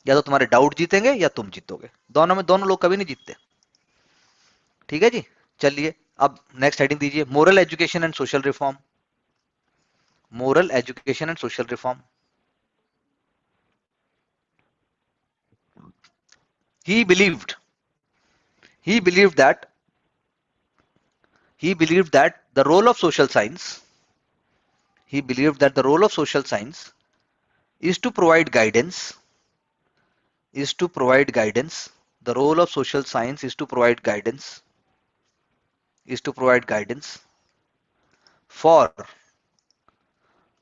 या तो तुम्हारे डाउट जीतेंगे या तुम जीतोगे, दोनों में दोनों लोग कभी नहीं जीतते। ठीक है जी, चलिए अब नेक्स्ट हेडिंग दीजिए, moral education and social reform. Moral education and social reform. he believed he believed that he believed that the role of social science, he believed that the role of social science is to provide guidance, is to provide guidance. The role of social science is to provide guidance, is to provide guidance for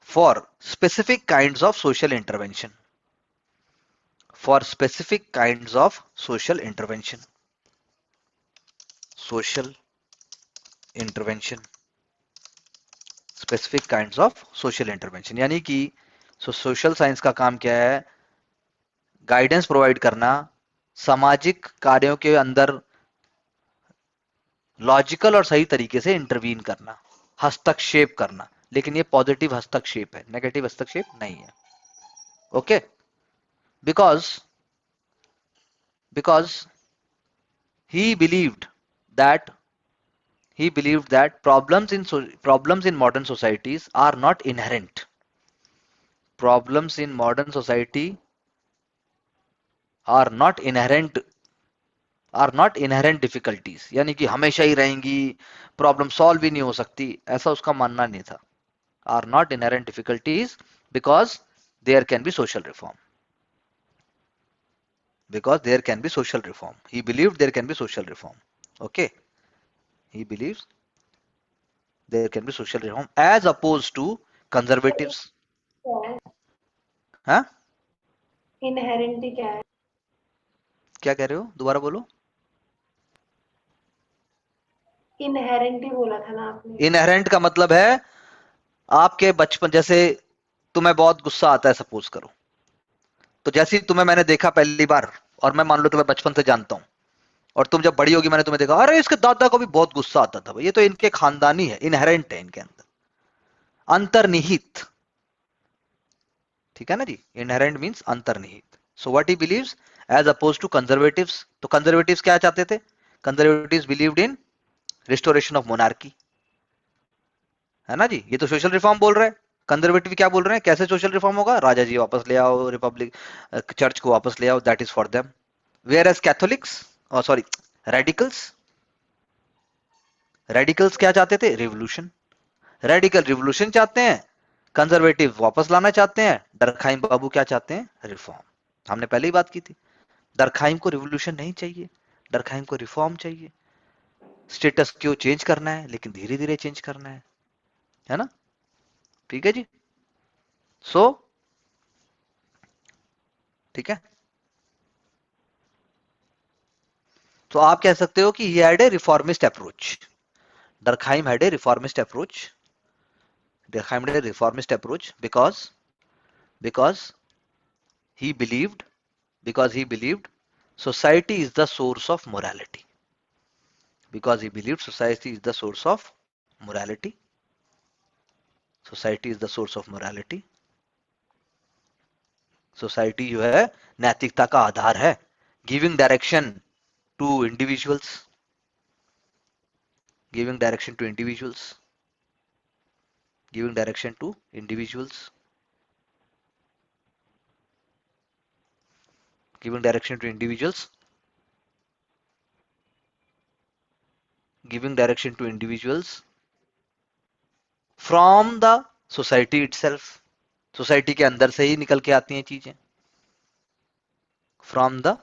for specific kinds of social intervention, for specific kinds of social intervention, social intervention, specific kinds of social intervention. यानी कि social science का काम क्या है? Guidance provide करना, सामाजिक कार्यों के अंदर लॉजिकल और सही तरीके से इंटरवीन करना, हस्तक्षेप करना, लेकिन ये पॉजिटिव हस्तक्षेप है, नेगेटिव हस्तक्षेप नहीं है. Okay, because he believed that problems in modern societies are not inherent. Problems in modern society are not inherent difficulties. यानी कि हमेशा ही रहेंगी, प्रॉब्लम सॉल्व ही नहीं हो सकती, ऐसा उसका मानना नहीं था. Are not inherent difficulties because there can be social reform. Because there can be social reform. He believed there can be social reform. Okay. He believes there can be social reform as opposed to conservatives. हाँ, inherent क्या है? क्या कह रहे हो? दोबारा बोलो. Inherent ही बोला था ना आपने. इनहेरेंट का मतलब है आपके बचपन, जैसे तुम्हें बहुत गुस्सा आता है सपोज करो, तो जैसे ही तुम्हें मैंने देखा पहली बार, और मैं मान लो तुम्हें बचपन से जानता हूं, और तुम जब बड़ी होगी मैंने तुम्हें देखा, अरे इसके दादा को भी बहुत गुस्सा आता था, ये तो इनके खानदानी है, इनहेरेंट है इनके अंदर, अंतर्निहित. ठीक है ना जी? इनहेरेंट मींस अंतर्निहित. So what he believes as opposed to conservatives. तो कंजर्वेटिव्स क्या चाहते थे? Conservatives believed in restoration of monarchy, है ना जी? ये तो सोशल रिफॉर्म बोल रहे हैं. कंजर्वेटिव क्या बोल रहे हैं? कैसे सोशल रिफॉर्म होगा? राजा जी वापस ले आओ, रिपब्लिक, चर्च को वापस ले आओ, that is for them. Whereas Catholics, sorry, radicals क्या चाहते थे? रिवोल्यूशन. रेडिकल रिवोल्यूशन चाहते हैं, कंजर्वेटिव वापस लाना चाहते हैं, डरखाइम बाबू क्या चाहते हैं? रिफॉर्म. हमने पहले ही बात की थी, डरखाइम को रिवोल्यूशन नहीं चाहिए, डरखाइम को रिफॉर्म चाहिए. स्टेटस क्यों चेंज करना है, लेकिन धीरे धीरे चेंज करना है ना? ठीक है जी. सो ठीक है, तो आप कह सकते हो कि he had a reformist approach. Durkheim had a reformist approach. Durkheim had a reformist approach because he believed society is the source of morality. Because he believed society is the source of morality. Society is the source of morality. Society जो है नैतिकता का आधार है. Giving direction to individuals. Giving direction to individuals. Giving direction to individuals. Giving direction to individuals. Giving direction to individuals from the society itself. Society के अंदर से ही निकल के आती हैं चीजें. From the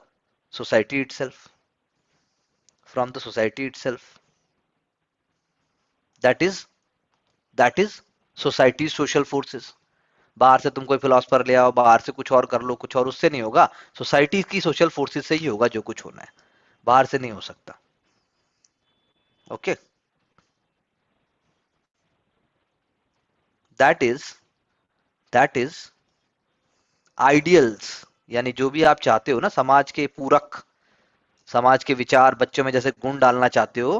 society itself. From the society itself. That is society's social forces. बाहर से तुम कोई फिलोसफर ले आओ, बाहर से कुछ और कर लो, कुछ और, उससे नहीं होगा. सोसाइटी की सोशल फोर्सेस से ही होगा जो कुछ होना है, बाहर से नहीं हो सकता. Okay, that is ideals. यानी जो भी आप चाहते हो ना, समाज के पूरक, समाज के विचार, बच्चों में जैसे गुण डालना चाहते हो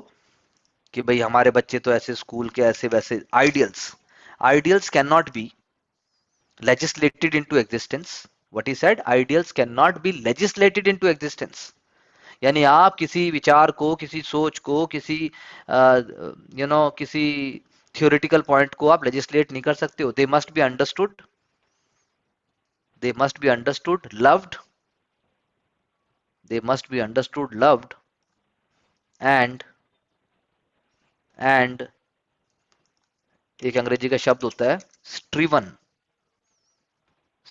कि भाई हमारे बच्चे तो ऐसे स्कूल के, ऐसे वैसे, ideals can not be legislated into existence. What he said, ideals cannot be legislated into existence. यानी आप किसी विचार को, किसी सोच को, किसी किसी theoretical point को आप legislate नहीं कर सकते हो. They must be understood. They must be understood, loved. They must be understood, loved, and and एक अंग्रेजी का शब्द होता है स्ट्रीवन।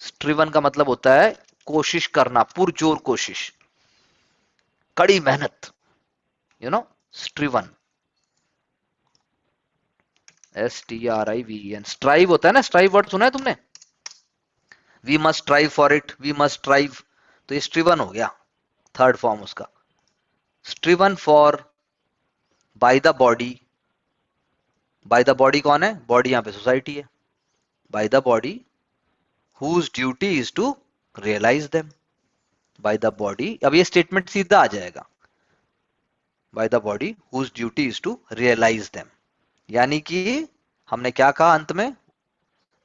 स्ट्रीवन का मतलब होता है कोशिश करना, पुरजोर कोशिश, कड़ी मेहनत, you know, striven, STRIVEN। Strive होता है ना, स्ट्राइव वर्ड सुना है तुमने, we must strive for it, we must strive, तो ये स्ट्रीवन हो गया, थर्ड फॉर्म उसका। Striven for by the body. By the body कौन है? बॉडी यहां पे सोसाइटी है। By the body whose duty is to realise them. By the body, अब ये स्टेटमेंट सीधा आ जाएगा, by the body whose duty is to realise them. यानी कि हमने क्या कहा अंत में?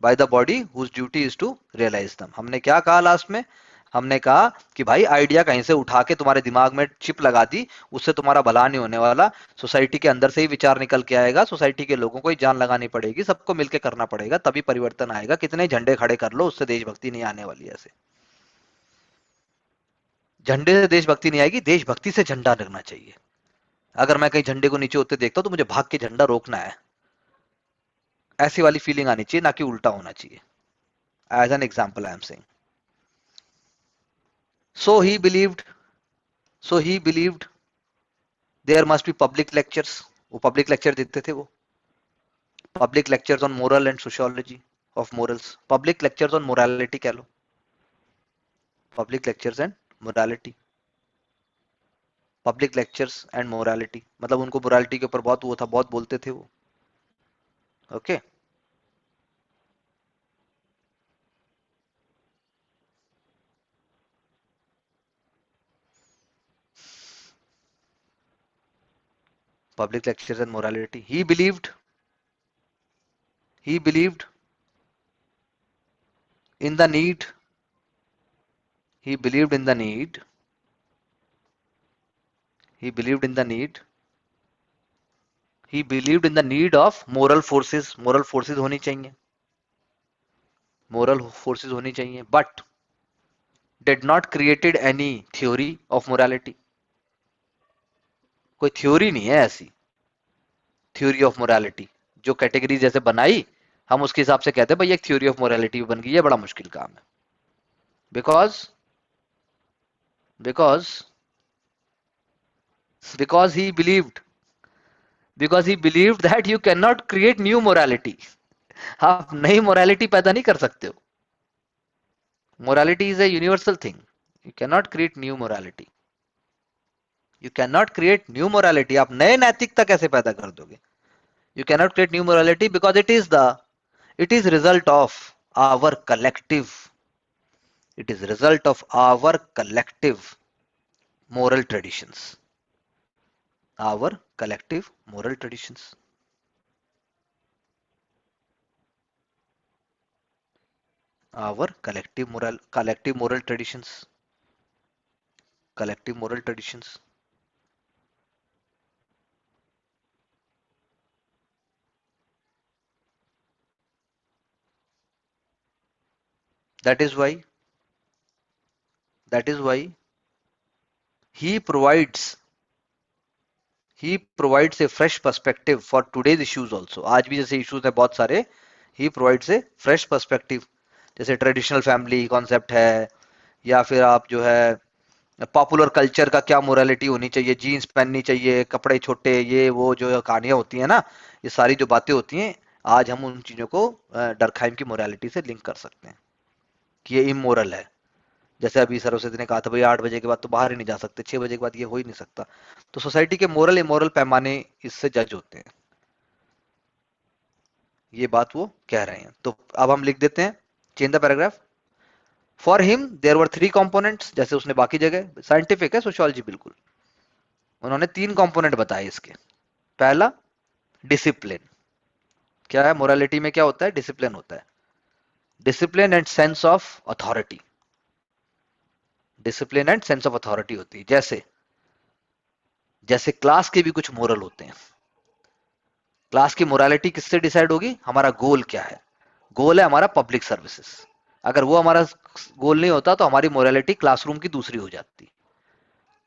By the body whose duty is to realise them. हमने क्या कहा लास्ट में? हमने कहा कि भाई आइडिया कहीं से उठा के तुम्हारे दिमाग में चिप लगा दी, उससे तुम्हारा भला नहीं होने वाला। सोसाइटी के अंदर से ही विचार निकल के आएगा, सोसाइटी के लोगों को ही जान लगानी पड़ेगी, सबको मिलकर करना पड़ेगा, तभी परिवर्तन आएगा। कितने झंडे खड़े कर लो, उससे देशभक्ति नहीं आने वाली। ऐसे झंडे से देशभक्ति नहीं आएगी, देशभक्ति से झंडा लगना चाहिए। अगर मैं कहीं झंडे को नीचे होते देखता हूं तो मुझे भाग के झंडा रोकना है, ऐसी वाली फीलिंग आनी चाहिए, ना कि उल्टा होना चाहिए। As an example I am saying. So he believed there must be public lectures. वो public lecture देते थे वो, public lectures on moral and sociology of morals, public lectures on morality कह लो, public lectures and morality, public lectures and morality, मतलब उनको morality के ऊपर बहुत वो था, बहुत बोलते थे वो। Okay public lectures and morality. He believed in the need, he believed in the need, he believed in the need, he believed in the need of moral forces. moral forces होनी चाहिए, moral forces होनी चाहिए, but did not created any theory of morality. कोई theory नहीं है ऐसी, theory of morality जो category जैसे बनाई हम उसके हिसाब से कहते हैं भाई एक थ्योरी ऑफ मोरालिटी बन गई है। बड़ा मुश्किल काम है, because he believed that you cannot create new morality. आप नई मोरालिटी पैदा नहीं कर सकते हो। Morality is a universal thing, you can not create new morality, you can not create new morality. आप नए नैतिकता कैसे पैदा कर दोगे? You can not create new morality because it is result of our collective, it is result of our collective moral traditions, our collective moral traditions, our collective moral traditions, collective moral traditions. That is why he provides a fresh perspective for today's issues also. आज भी जैसे issues है बहुत सारे, he provides a fresh perspective, जैसे traditional family concept है, या फिर आप जो है पॉपुलर कल्चर का क्या मोरालिटी होनी चाहिए, जीन्स पहननी चाहिए, कपड़े छोटे, ये वो जो कहानियां होती है ना, ये सारी जो बातें होती हैं, आज हम उन चीजों को डरखाइम की मोरालिटी से लिंक कर सकते हैं कि ये इमोरल है। जैसे अभी सरस्वती ने कहा था भाई 8 बजे के बाद तो बाहर ही नहीं जा सकते, 6 बजे के बाद ये हो ही नहीं सकता। तो सोसाइटी के मोरल इमोरल पैमाने इससे जज होते हैं, ये बात वो कह रहे हैं। तो अब हम लिख देते हैं, change the paragraph. For him there were 3 components, जैसे उसने बाकी जगह, साइंटिफिक है सोशियोलॉजी बिल्कुल, उन्होंने 3 कंपोनेंट बताए इसके। पहला डिसिप्लिन, क्या है मोरालिटी में, क्या होता है? डिसिप्लिन होता है, discipline and sense of authority, discipline and sense of authority होती है। जैसे क्लास के भी कुछ मोरल होते हैं। क्लास की मोरालिटी किससे डिसाइड होगी? हमारा गोल क्या है? गोल है हमारा पब्लिक सर्विसेज। अगर वो हमारा गोल नहीं होता तो हमारी मोरालिटी क्लासरूम की दूसरी हो जाती,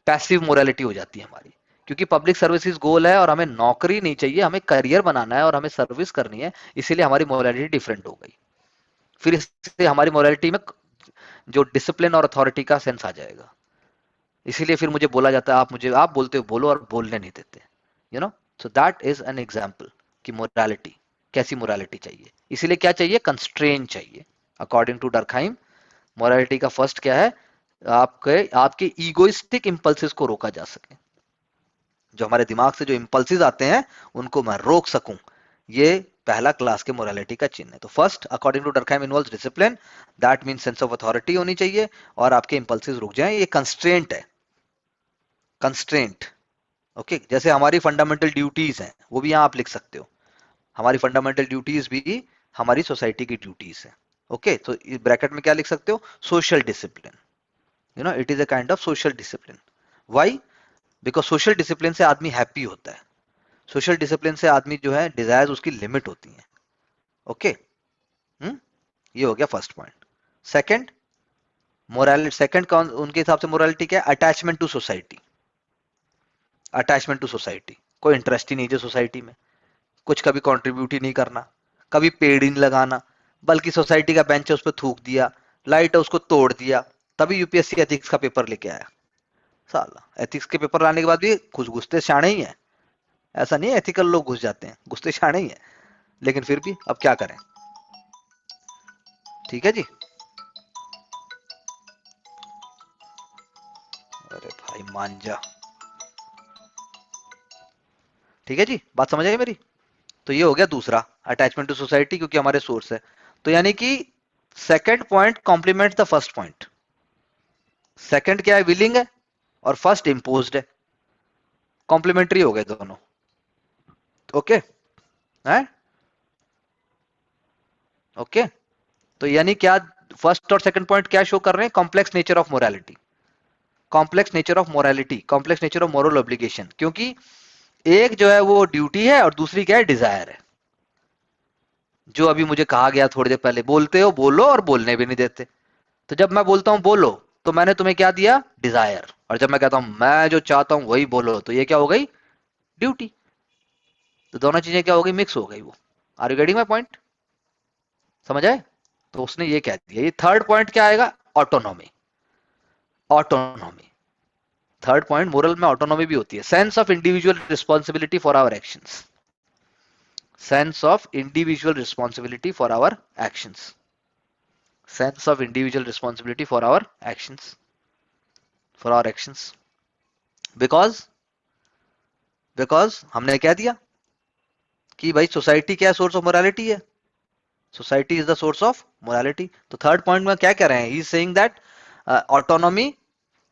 पैसिव मोरालिटी हो जाती है हमारी, क्योंकि पब्लिक सर्विसेज गोल है और हमें नौकरी नहीं चाहिए, हमें करियर बनाना है और हमें सर्विस करनी है, इसीलिए हमारी मोरालिटी डिफरेंट हो गई। फिर इससे हमारी मोरालिटी में जो डिसिप्लिन और अथॉरिटी का सेंस आ जाएगा। इसीलिए फिर मुझे बोला जाता है आप बोलते हो बोलो और बोलने नहीं देते, you know. So that is an example कि मोरालिटी, कैसी मोरालिटी चाहिए। इसीलिए क्या चाहिए, कंस्ट्रेन चाहिए। अकॉर्डिंग टू डर्कहाइम मोरालिटी का फर्स्ट क्या है, आपके ईगोइस्टिक इंपल्सेस को रोका जा सके, जो हमारे दिमाग से जो इंपल्सेस आते हैं उनको मैं रोक सकूं, ये पहला क्लास के मोरालिटी का चिन्ह है। तो first according to Durkheim involves discipline, that means sense of authority होनी चाहिए और आपके इंपल्सेस रुक जाएं, ये कंस्ट्रेंट है, कंस्ट्रेंट। ओके, जैसे हमारी फंडामेंटल ड्यूटीज हैं वो भी यहां आप लिख सकते हो, हमारी फंडामेंटल ड्यूटीज भी हमारी सोसाइटी की ड्यूटीज है। ओके, तो इस ब्रैकेट में क्या लिख सकते हो, social discipline, you know, it is a kind of social discipline. Why? Because social discipline से आदमी हैप्पी होता है, सोशल डिसिप्लिन से आदमी जो है डिजायर्स उसकी लिमिट होती है। ओके, ये हो गया first point. Second, morality, second कौन उनके हिसाब से मोरालिटी क्या है, attachment to society. Attachment to society, कोई इंटरेस्ट ही नहीं है सोसाइटी में, कुछ कभी कंट्रीब्यूट ही नहीं करना, कभी पेड़ ही नहीं लगाना, बल्कि सोसाइटी का बेंच है उस पर थूक दिया, लाइट है उसको तोड़ दिया, तभी यूपीएससी एथिक्स का पेपर लेके आया। साला एथिक्स के पेपर लाने के बाद भी घुसते शाणे ही है, ऐसा नहीं है एथिकल लोग घुस जाते हैं, घुसते शाणे ही है, लेकिन फिर भी अब क्या करें। ठीक है जी, अरे भाई मान जा। ठीक है जी, बात समझ आई मेरी। तो ये हो गया दूसरा, अटैचमेंट टू सोसाइटी, क्योंकि हमारे सोर्स है। तो यानी कि second point complement the first point. Second क्या है, विलिंग है, और फर्स्ट इम्पोज्ड है, कॉम्प्लीमेंट्री हो गए दोनों। ओके है, ओके। तो यानी क्या, फर्स्ट और सेकंड पॉइंट क्या शो कर रहे हैं, complex nature of morality, complex nature of morality, complex nature of moral obligation. क्योंकि एक जो है वो ड्यूटी है और दूसरी क्या है, डिजायर है। जो अभी मुझे कहा गया थोड़ी देर पहले, बोलते हो बोलो और बोलने भी नहीं देते। तो जब मैं बोलता हूं बोलो, तो मैंने तुम्हें क्या दिया, डिजायर, और जब मैं कहता हूं मैं जो चाहता हूं वही बोलो, तो ये क्या हो गई, ड्यूटी। तो दोनों चीजें क्या हो गई, मिक्स हो गई वो। Are you getting my point, समझ आए। तो उसने ये कह दिया। ये थर्ड पॉइंट क्या आएगा, autonomy, autonomy. Third point, moral में ऑटोनॉमी भी होती है, sense of individual responsibility for our actions, sense of individual responsibility for our actions, sense of individual responsibility for our actions, for our actions. Because हमने क्या दिया कि भाई society क्या सोर्स ऑफ मोरालिटी है, society is the source of morality. तो third point में क्या कह रहे हैं, he is saying that autonomy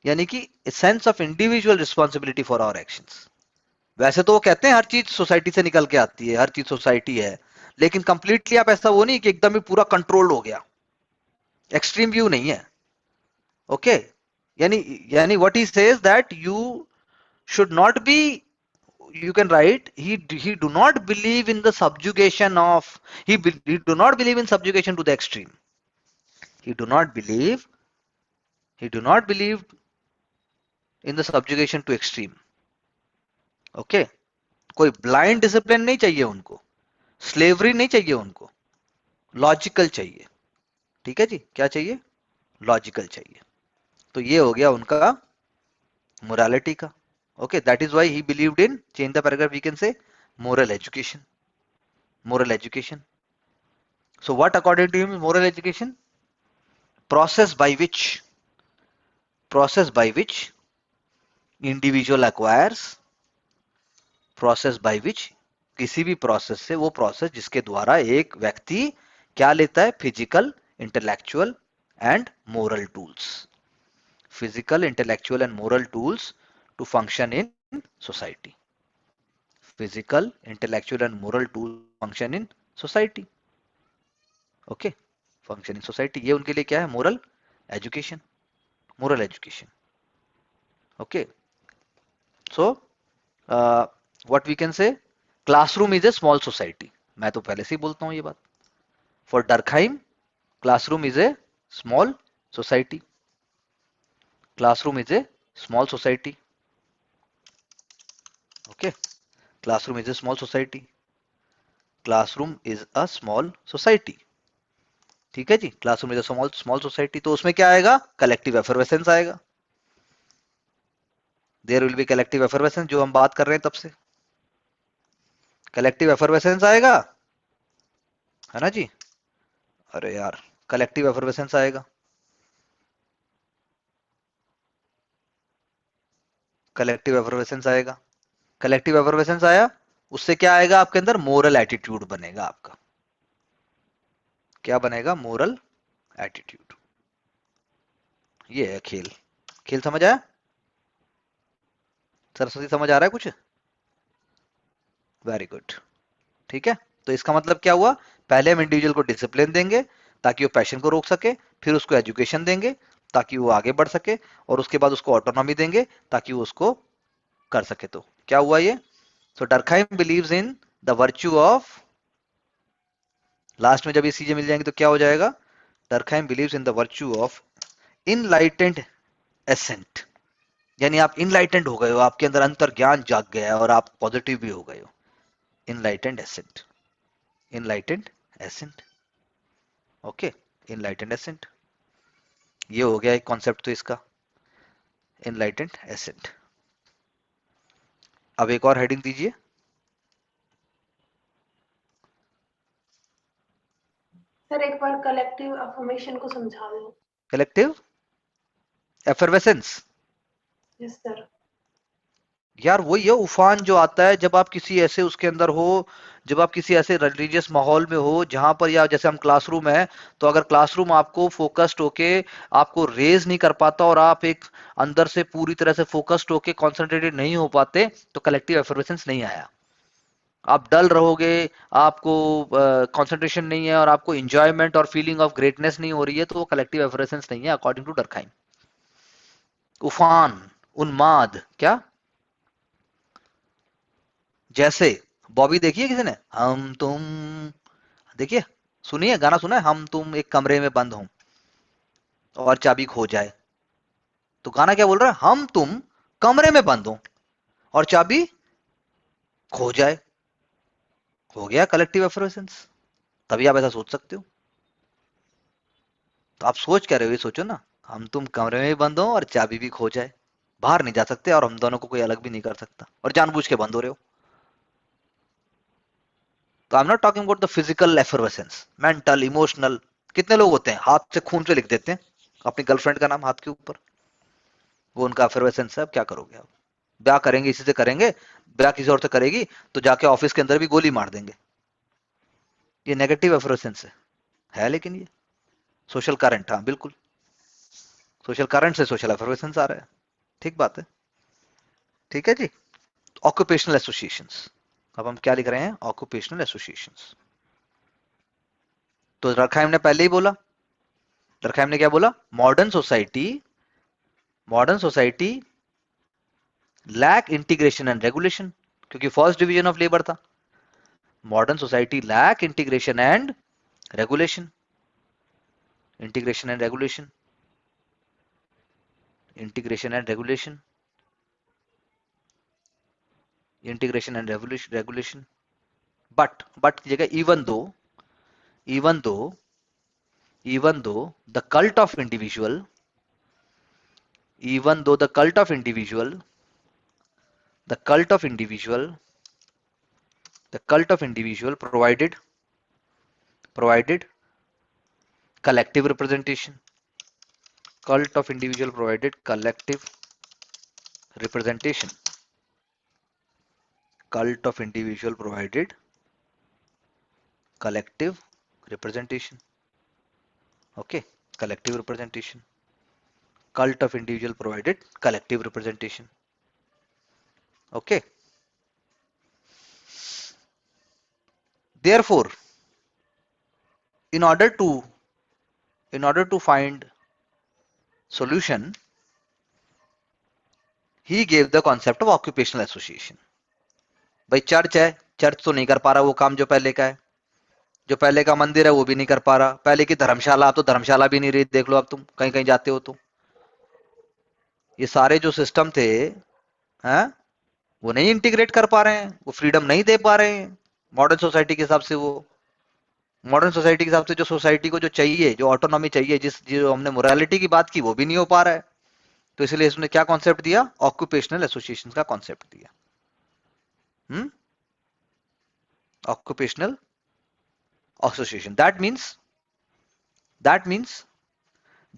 यानी कि sense of individual responsibility for our actions. वैसे तो वो कहते हैं हर चीज सोसाइटी से निकल के आती है, हर चीज सोसाइटी है, लेकिन कंप्लीटली आप ऐसा वो नहीं कि एकदम ही पूरा कंट्रोल्ड हो गया, एक्सट्रीम व्यू नहीं है। ओके, यानी यानी what he says that you should not be, you can write, he do not believe in the subjugation of, he do not believe in subjugation to the extreme, he do not believe in the subjugation to extreme. Okay, कोई blind discipline नहीं चाहिए उनको, slavery नहीं चाहिए उनको, logical चाहिए। ठीक है जी, क्या चाहिए, लॉजिकल चाहिए। तो ये हो गया उनका मोरालिटी का। Okay, that is why he believed in, change the paragraph we can say, moral education, moral education. So what according to him is moral education? Process by which individual acquires, process by which, किसी भी process से, वो process जिसके द्वारा एक व्यक्ति क्या लेता है, physical, intellectual and moral tools, physical, intellectual and moral tools to function in society, physical, intellectual and moral tool function in society. Okay, function in society, ये उनके लिए क्या है, moral education, moral education. Okay, so what we can say, classroom is a small society. मैं तो पहले से ही बोलता हूं ये बात। For Durkheim classroom is a small society, classroom is a small society. Okay, classroom is a small society, classroom is a small society, ठीक है जी, classroom is a small small society. तो उसमें क्या आएगा, कलेक्टिव एफर्वेसेंस आएगा, there will be collective effervescence, जो हम बात कर रहे हैं तब से कलेक्टिव एफर्वेसेंस आएगा, है ना जी। अरे यार, कलेक्टिव एफर्वेसेंस आएगा, कलेक्टिव एफर्वेसेंस आएगा, कलेक्टिव एफर्वेसेंस आया, उससे क्या आएगा आपके अंदर, मोरल एटीट्यूड बनेगा आपका, क्या बनेगा, मोरल एटीट्यूड। ये है खेल, खेल समझ आया सरस्वती, समझ आ रहा है कुछ, वेरी गुड, ठीक है। तो इसका मतलब क्या हुआ, पहले हम इंडिविजुअल को डिसिप्लिन देंगे ताकि वो पैशन को रोक सके, फिर उसको एजुकेशन देंगे ताकि वो आगे बढ़ सके, और उसके बाद उसको ऑटोनॉमी देंगे ताकि वो उसको कर सके। तो क्या हुआ ये, so Durkheim believes in the virtue of, last में जब ये चीजें मिल जाएंगी तो क्या हो जाएगा, Durkheim believes in the virtue of enlightened ascent, यानी आप इनलाइटेंड हो गए हो, आपके अंदर अंतर ज्ञान जाग गया है और आप पॉजिटिव भी हो गए हो, enlightened ascent, enlightened ascent, okay, enlightened ascent, ये हो गया एक कॉन्सेप्ट तो इसका, इनलाइटेंड एसेंट। अब एक और हेडिंग दीजिए, सर एक बार कलेक्टिव अफर्मेशन को समझा दो। Collective effervescence, yes sir. यार वही है उफान जो आता है जब आप किसी ऐसे उसके अंदर हो, जब आप किसी ऐसे रिलीजियस माहौल में हो जहां पर, या जैसे हम क्लासरूम है, तो अगर क्लासरूम आपको फोकस्ड होके आपको रेज नहीं कर पाता और आप एक अंदर से पूरी तरह से फोकस्ड होके कंसंट्रेटेड नहीं हो पाते, तो कलेक्टिव एफर्वेसेंस नहीं आया, आप डल रहोगे, आपको कंसंट्रेशन नहीं है और आपको इंजॉयमेंट और फीलिंग ऑफ ग्रेटनेस नहीं हो रही है, तो वो कलेक्टिव एफर्वेसेंस नहीं है अकॉर्डिंग टू डर्कहाइम। उफान, उन्माद, क्या, जैसे बॉबी देखिए किसी ने, हम तुम, देखिए, सुनिए गाना सुना है, हम तुम एक कमरे में बंद हो और चाबी खो जाए, तो गाना क्या बोल रहा है, हम तुम कमरे में बंद हो और चाबी खो जाए, हो गया कलेक्टिव एफर्वेसेंस, तभी आप ऐसा सोच सकते हो। तो आप सोच क्या रहे हो, ये सोचो ना, हम तुम कमरे में भी बंद हो और चाबी भी खो जाए, बाहर नहीं जा सकते और हम दोनों को कोई अलग भी नहीं कर सकता, और जानबूझ के बंद हो रहे हो। तो I am not talking about the physical effervescence, mental, emotional. कितने लोग होते हैं हाथ से खून से लिख देते हैं अपनी गर्लफ्रेंड का नाम हाथ के ऊपर, वो उनका एफर्वेसेंस है। अब क्या करोगे आप, ब्याह करेंगे इसी से करेंगे, ब्याह किसी और से करेगी तो जाके ऑफिस के अंदर भी गोली मार देंगे, ये नेगेटिव एफर्वेसेंस है लेकिन ये सोशल करंट, हाँ बिल्कुल, सोशल करंट से सोशल एफर्वेसेंस आ रहा है, ठीक बात है, ठीक है जी। ऑक्यूपेशनल एसोसिएशंस, अब हम क्या लिख रहे हैं, ऑक्यूपेशनल एसोसिएशंस। तो डर्कहाइम ने पहले ही बोला, डर्कहाइम ने क्या बोला, modern society lack integration and regulation, क्योंकि फर्स्ट डिवीजन ऑफ लेबर था, modern society lack integration and regulation, integration and regulation, integration and regulation, integration and regulation, but की जगह even though the cult of individual, even though the cult of individual provided collective representation, cult of individual provided collective representation, cult of individual provided collective representation, okay, collective representation, cult of individual provided collective representation, okay. Therefore, in order to find solution, he gave the concept of occupational association. भाई church है, church तो नहीं कर पा रहा वो काम जो पहले का है, जो पहले का मंदिर है वो भी नहीं कर पा रहा, पहले की धर्मशाला, अब तो धर्मशाला भी नहीं रही, देख लो अब तुम कहीं कहीं जाते हो तो, ये सारे जो सिस्टम थे, हैं, वो नहीं इंटीग्रेट कर पा रहे हैं, वो फ्रीडम नहीं दे पा रहे हैं मॉडर्न सोसाइटी के हिसाब से। वो मॉडर्न सोसाइटी के हिसाब से जो सोसाइटी को जो चाहिए, जो ऑटोनॉमी चाहिए, जो हमने मोरालिटी की बात की, वो भी नहीं हो पा रहा है। तो इसलिए इसने क्या कॉन्सेप्ट दिया? ऑक्यूपेशनल एसोसिएशन का कॉन्सेप्ट दिया। Occupational association, that means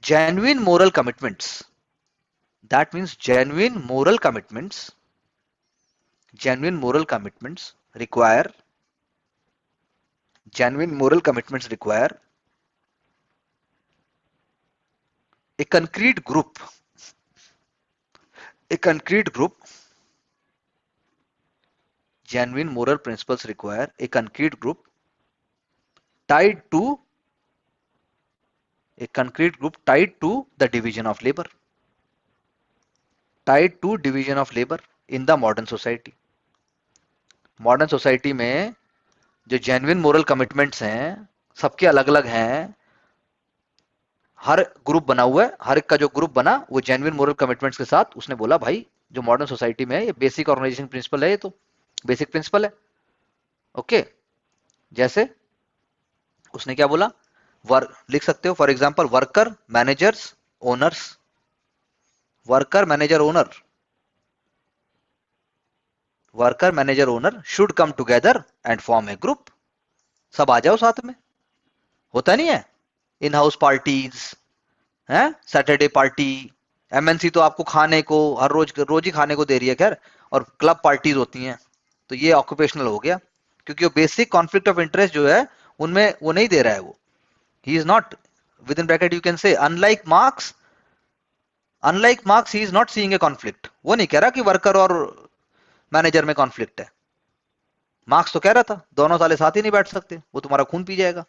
genuine moral commitments, genuine moral commitments require a concrete group, genuine moral principles require a concrete group tied to the division of labor, in the modern society. Modern society में जो genuine moral commitments हैं, सबके अलग अलग हैं, हर group बना हुआ है, हर एक का जो ग्रुप बना वो जेन्युइन मोरल कमिटमेंट्स के साथ उसने बोला भाई जो मॉडर्न सोसाइटी में है ये बेसिक ऑर्गेनाइजेशन प्रिंसिपल है, ये तो बेसिक प्रिंसिपल है। ओके, जैसे उसने क्या बोला, लिख सकते हो for example worker managers owners, worker manager owner should come together and form A group. सब आ जाओ साथ में, होता नहीं है इन हाउस पार्टीज, है सैटरडे पार्टी। एमएनसी तो आपको खाने को हर रोज ही खाने को दे रही है खैर, और क्लब पार्टीज होती हैं। तो ये ऑक्यूपेशनल हो गया, क्योंकि वो बेसिक कॉन्फ्लिक्ट ऑफ इंटरेस्ट जो है उनमें वो नहीं दे रहा है। वो he is not, with in bracket you can say, unlike marks he is not seeing a conflict. वो नहीं कह रहा कि वर्कर और मैनेजर में कॉन्फ्लिक्ट है। मार्क्स तो कह रहा था दोनों साले साथ ही नहीं बैठ सकते, वो तुम्हारा खून पी जाएगा।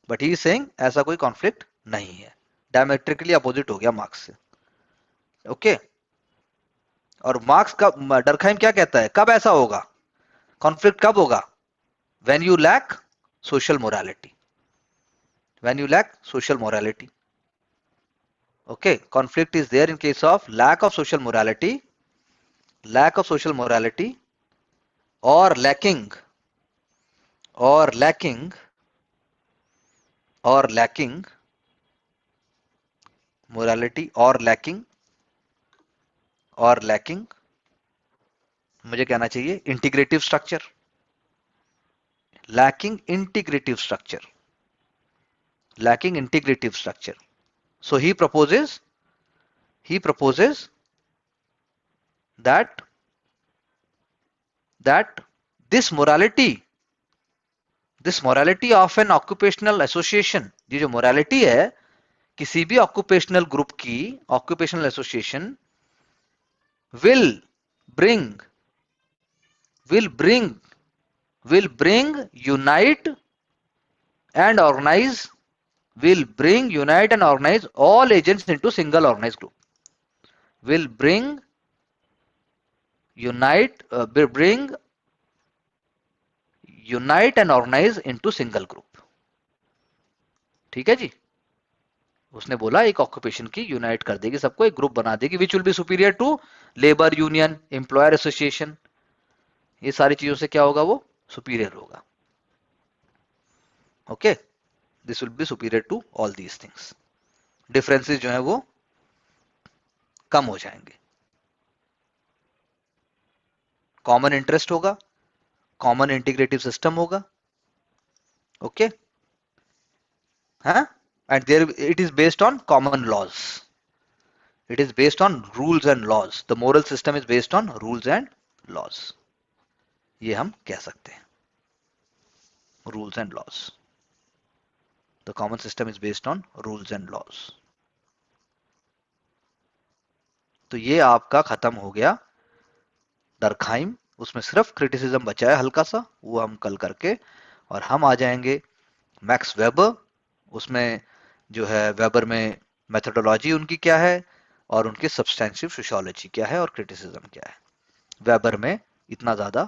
बट ही इज सेइंग ऐसा कोई कॉन्फ्लिक्ट नहीं है, डायमेट्रिकली अपोजिट हो गया मार्क्स से। ओके, और मार्क्स का डरखाइम क्या कहता है, कब ऐसा होगा कॉन्फ्लिक्ट, कब होगा? When you lack social morality, okay, conflict is there in case of lack of social morality or lacking morality or lacking मुझे कहना चाहिए integrative structure, lacking integrative structure. So he proposes that this morality of an occupational association, ये जो morality है किसी भी occupational group की, occupational association will bring unite and organize all agents into single organized group. Bring unite and organize into single group. ठीक है जी, उसने बोला एक ऑक्यूपेशन की यूनाइट कर देगी, सबको एक ग्रुप बना देगी, which will be superior to labour union, employer association. ये सारी चीजों से क्या होगा, वो सुपीरियर होगा। Okay, this will be superior to all these things. Differences जो है वो कम हो जाएंगे, कॉमन इंटरेस्ट होगा, कॉमन इंटीग्रेटिव सिस्टम होगा। ओके, हाँ, and there it is based on common laws, it is based on rules and laws, the moral system is based on rules and laws, ये हम कह सकते हैं, rules and laws, the common system is based on rules and laws। तो ये आपका खत्म हो गया डर्कहाइम, उसमें सिर्फ क्रिटिसिज्म बचा है हल्का सा, वो हम कल करके, और हम आ जाएंगे मैक्स वेबर। उसमें जो है वेबर में मेथोडोलॉजी उनकी क्या है, और उनकी सब्सटेंसिव सोशियोलॉजी क्या है, और क्रिटिसिज्म क्या है। वेबर में इतना ज्यादा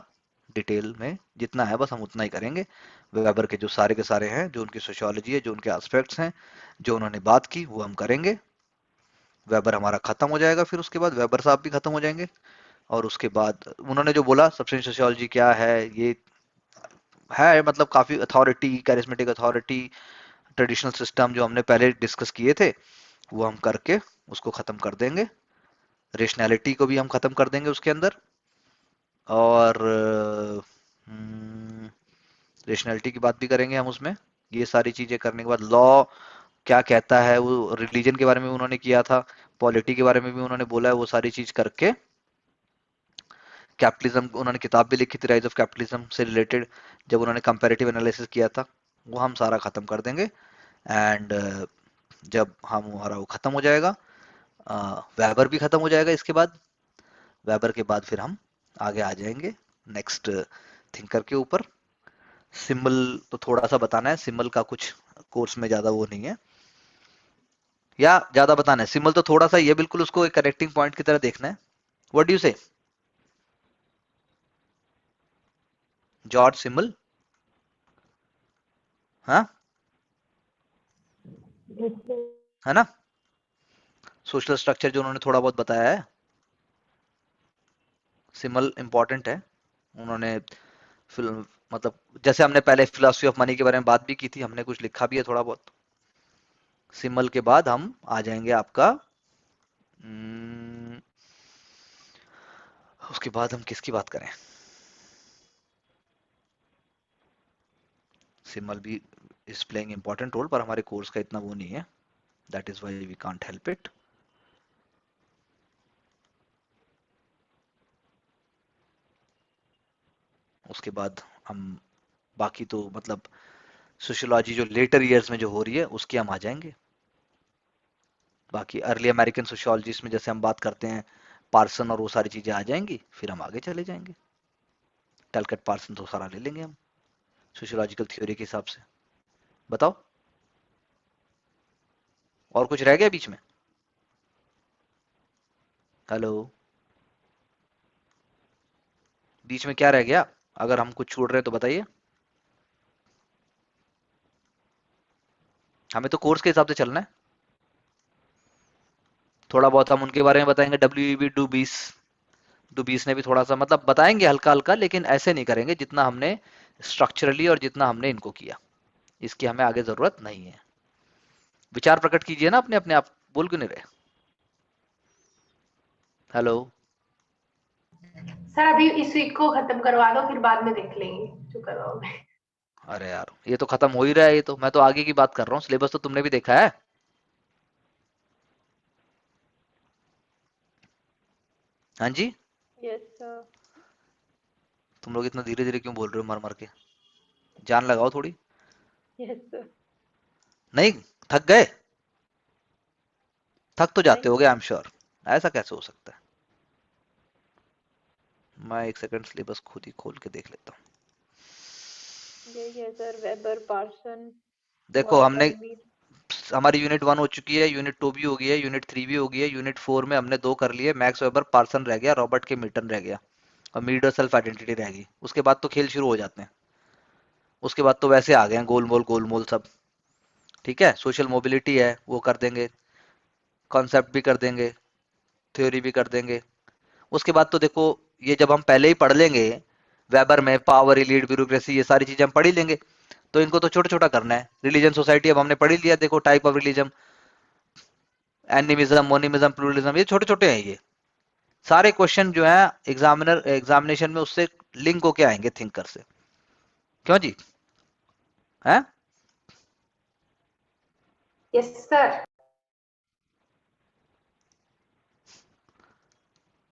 डिटेल में जितना है बस हम उतना ही करेंगे। वेबर के जो सारे के सारे हैं, जो उनकी सोशियोलॉजी है, जो उनके एस्पेक्ट्स हैं, जो उन्होंने बात की, वो हम करेंगे। वेबर हमारा खत्म हो जाएगा, फिर उसके बाद वेबर साहब भी खत्म हो जाएंगे, और उसके बाद उन्होंने जो बोला सब्सटेंशियल सोशियोलॉजी क्या है, ये है मतलब काफी authority, charismatic authority, traditional system जो हमने पहले डिस्कस किए थे वो हम करके उसको खत्म कर देंगे। रेशनैलिटी को भी हम खत्म कर देंगे उसके अंदर। और रेशनैलिटी की बात भी करेंगे हम उसमें। ये सारी चीजें करने के बाद लॉ क्या कहता है, वो रिलीजन के बारे में उन्होंने किया था, पॉलिटी के बारे में भी उन्होंने बोला है, वो सारी चीज करके कैपिटलिज्म उन्होंने किताब भी लिखी थी राइज ऑफ कैपिटलिज्म से रिलेटेड, जब उन्होंने कंपैरेटिव एनालिसिस किया था, वो हम सारा खत्म कर देंगे। एंड जब हम हमारा वो खत्म हो जाएगा, वेबर भी खत्म हो जाएगा इसके बाद। वेबर के बाद फिर हम आगे आ जाएंगे नेक्स्ट थिंकर के ऊपर। सिंबल तो थोड़ा सा बताना है, सिंबल का कुछ कोर्स में ज्यादा वो नहीं है, या ज्यादा बताना है, सिंबल तो थोड़ा सा ये बिल्कुल उसको एक कनेक्टिंग पॉइंट की तरह देखना है। व्हाट डू यू से जॉर्ज सिंबल? हाँ, है ना, सोशल स्ट्रक्चर जो उन्होंने थोड़ा बहुत बताया है, सिंबल इंपॉर्टेंट है। उन्होंने मतलब जैसे हमने पहले फिलोसफी ऑफ मनी के बारे में बात भी की थी, हमने कुछ लिखा भी है थोड़ा बहुत। सिंबल के बाद हम आ जाएंगे आपका उसके बाद हम किसकी बात करें? सिंबल भी इज प्लेइंग इंपॉर्टेंट रोल, पर हमारे कोर्स का इतना वो नहीं है, that is why we can't help it. उसके बाद हम बाकी तो मतलब सोशियोलॉजी जो लेटर ईयर्स में जो हो रही है उसकी हम आ जाएंगे। बाकी अर्ली अमेरिकन सोशियोलॉजिस्ट में जैसे हम बात करते हैं पार्सन और वो सारी चीजें आ जाएंगी, फिर हम आगे चले जाएंगे। टैलकट पार्सन तो सारा ले लेंगे हम सोशियोलॉजिकल थ्योरी के हिसाब से। बताओ और कुछ रह गया बीच में? हेलो, बीच में क्या रह गया? अगर हम कुछ छोड़ रहे हैं तो बताइए। हमें तो कोर्स के हिसाब से चलना है। थोड़ा बहुत हम उनके बारे में बताएंगे, डब्ल्यू डुबीस, डुबीस ने भी थोड़ा सा मतलब बताएंगे हल्का हल्का, लेकिन ऐसे नहीं करेंगे जितना हमने स्ट्रक्चरली और जितना हमने इनको किया। इसकी हमें आगे जरूरत नहीं है। विचार प्रकट कीजिए ना अपने अपने आप, बोल क्यों नहीं रहे? हेलो, सर अभी इस वीक को खत्म करवा दो, फिर बाद में देख लेंगे जो करवाओगे। अरे यार ये तो खत्म हो ही रहा है, ये तो मैं तो आगे की बात कर रहा हूँ, सिलेबस तो तुमने भी देखा है। हाँ जी, यस सर। तुम लोग इतना धीरे धीरे क्यों बोल रहे हो मर मर के? जान लगाओ थोड़ी। Yes sir. नहीं, थक गए? थक तो जाते नहीं होगे आई एम श्योर, ऐसा कैसे हो सकता है? मैं एक सेकंड सिलेबस खुद ही खोल के देख लेता हूँ। यही है सर, वेबर पार्सन देखो और हमने, अर्ली। हमारी यूनिट 1 हो चुकी है, यूनिट 2 भी हो गई है, यूनिट 3 भी हो गई है, यूनिट 4 में हमने 2 कर लिए, मैक्स वेबर पार्सन रह गया, रॉबर्ट के मिल्टन रह गया, और मीड और सेल्फ आइडेंटिटी रह गई। उसके बाद तो खेल शुरू हो जाते हैं, उसके बाद तो वैसे आ गए हैं गोलमोल सब। ठीक है, सोशल मोबिलिटी है वो कर देंगे, कॉन्सेप्ट भी कर देंगे, थ्योरी भी कर देंगे। उसके बाद तो देखो ये जब हम पहले ही पढ़ लेंगे वेबर में पावर, लीड, ब्यूरोक्रेसी, ये सारी चीजें हम पढ़ ही लेंगे, तो इनको तो छोटा छोटा करना है। रिलीजन सोसाइटी अब हमने पढ़ ही लिया, देखो type of religion, animism, monism, pluralism, ये छोटे छोटे हैं। ये सारे क्वेश्चन जो है एग्जामिनेशन में उससे लिंक होके आएंगे थिंकर से। क्यों जी? हैं? Yes sir.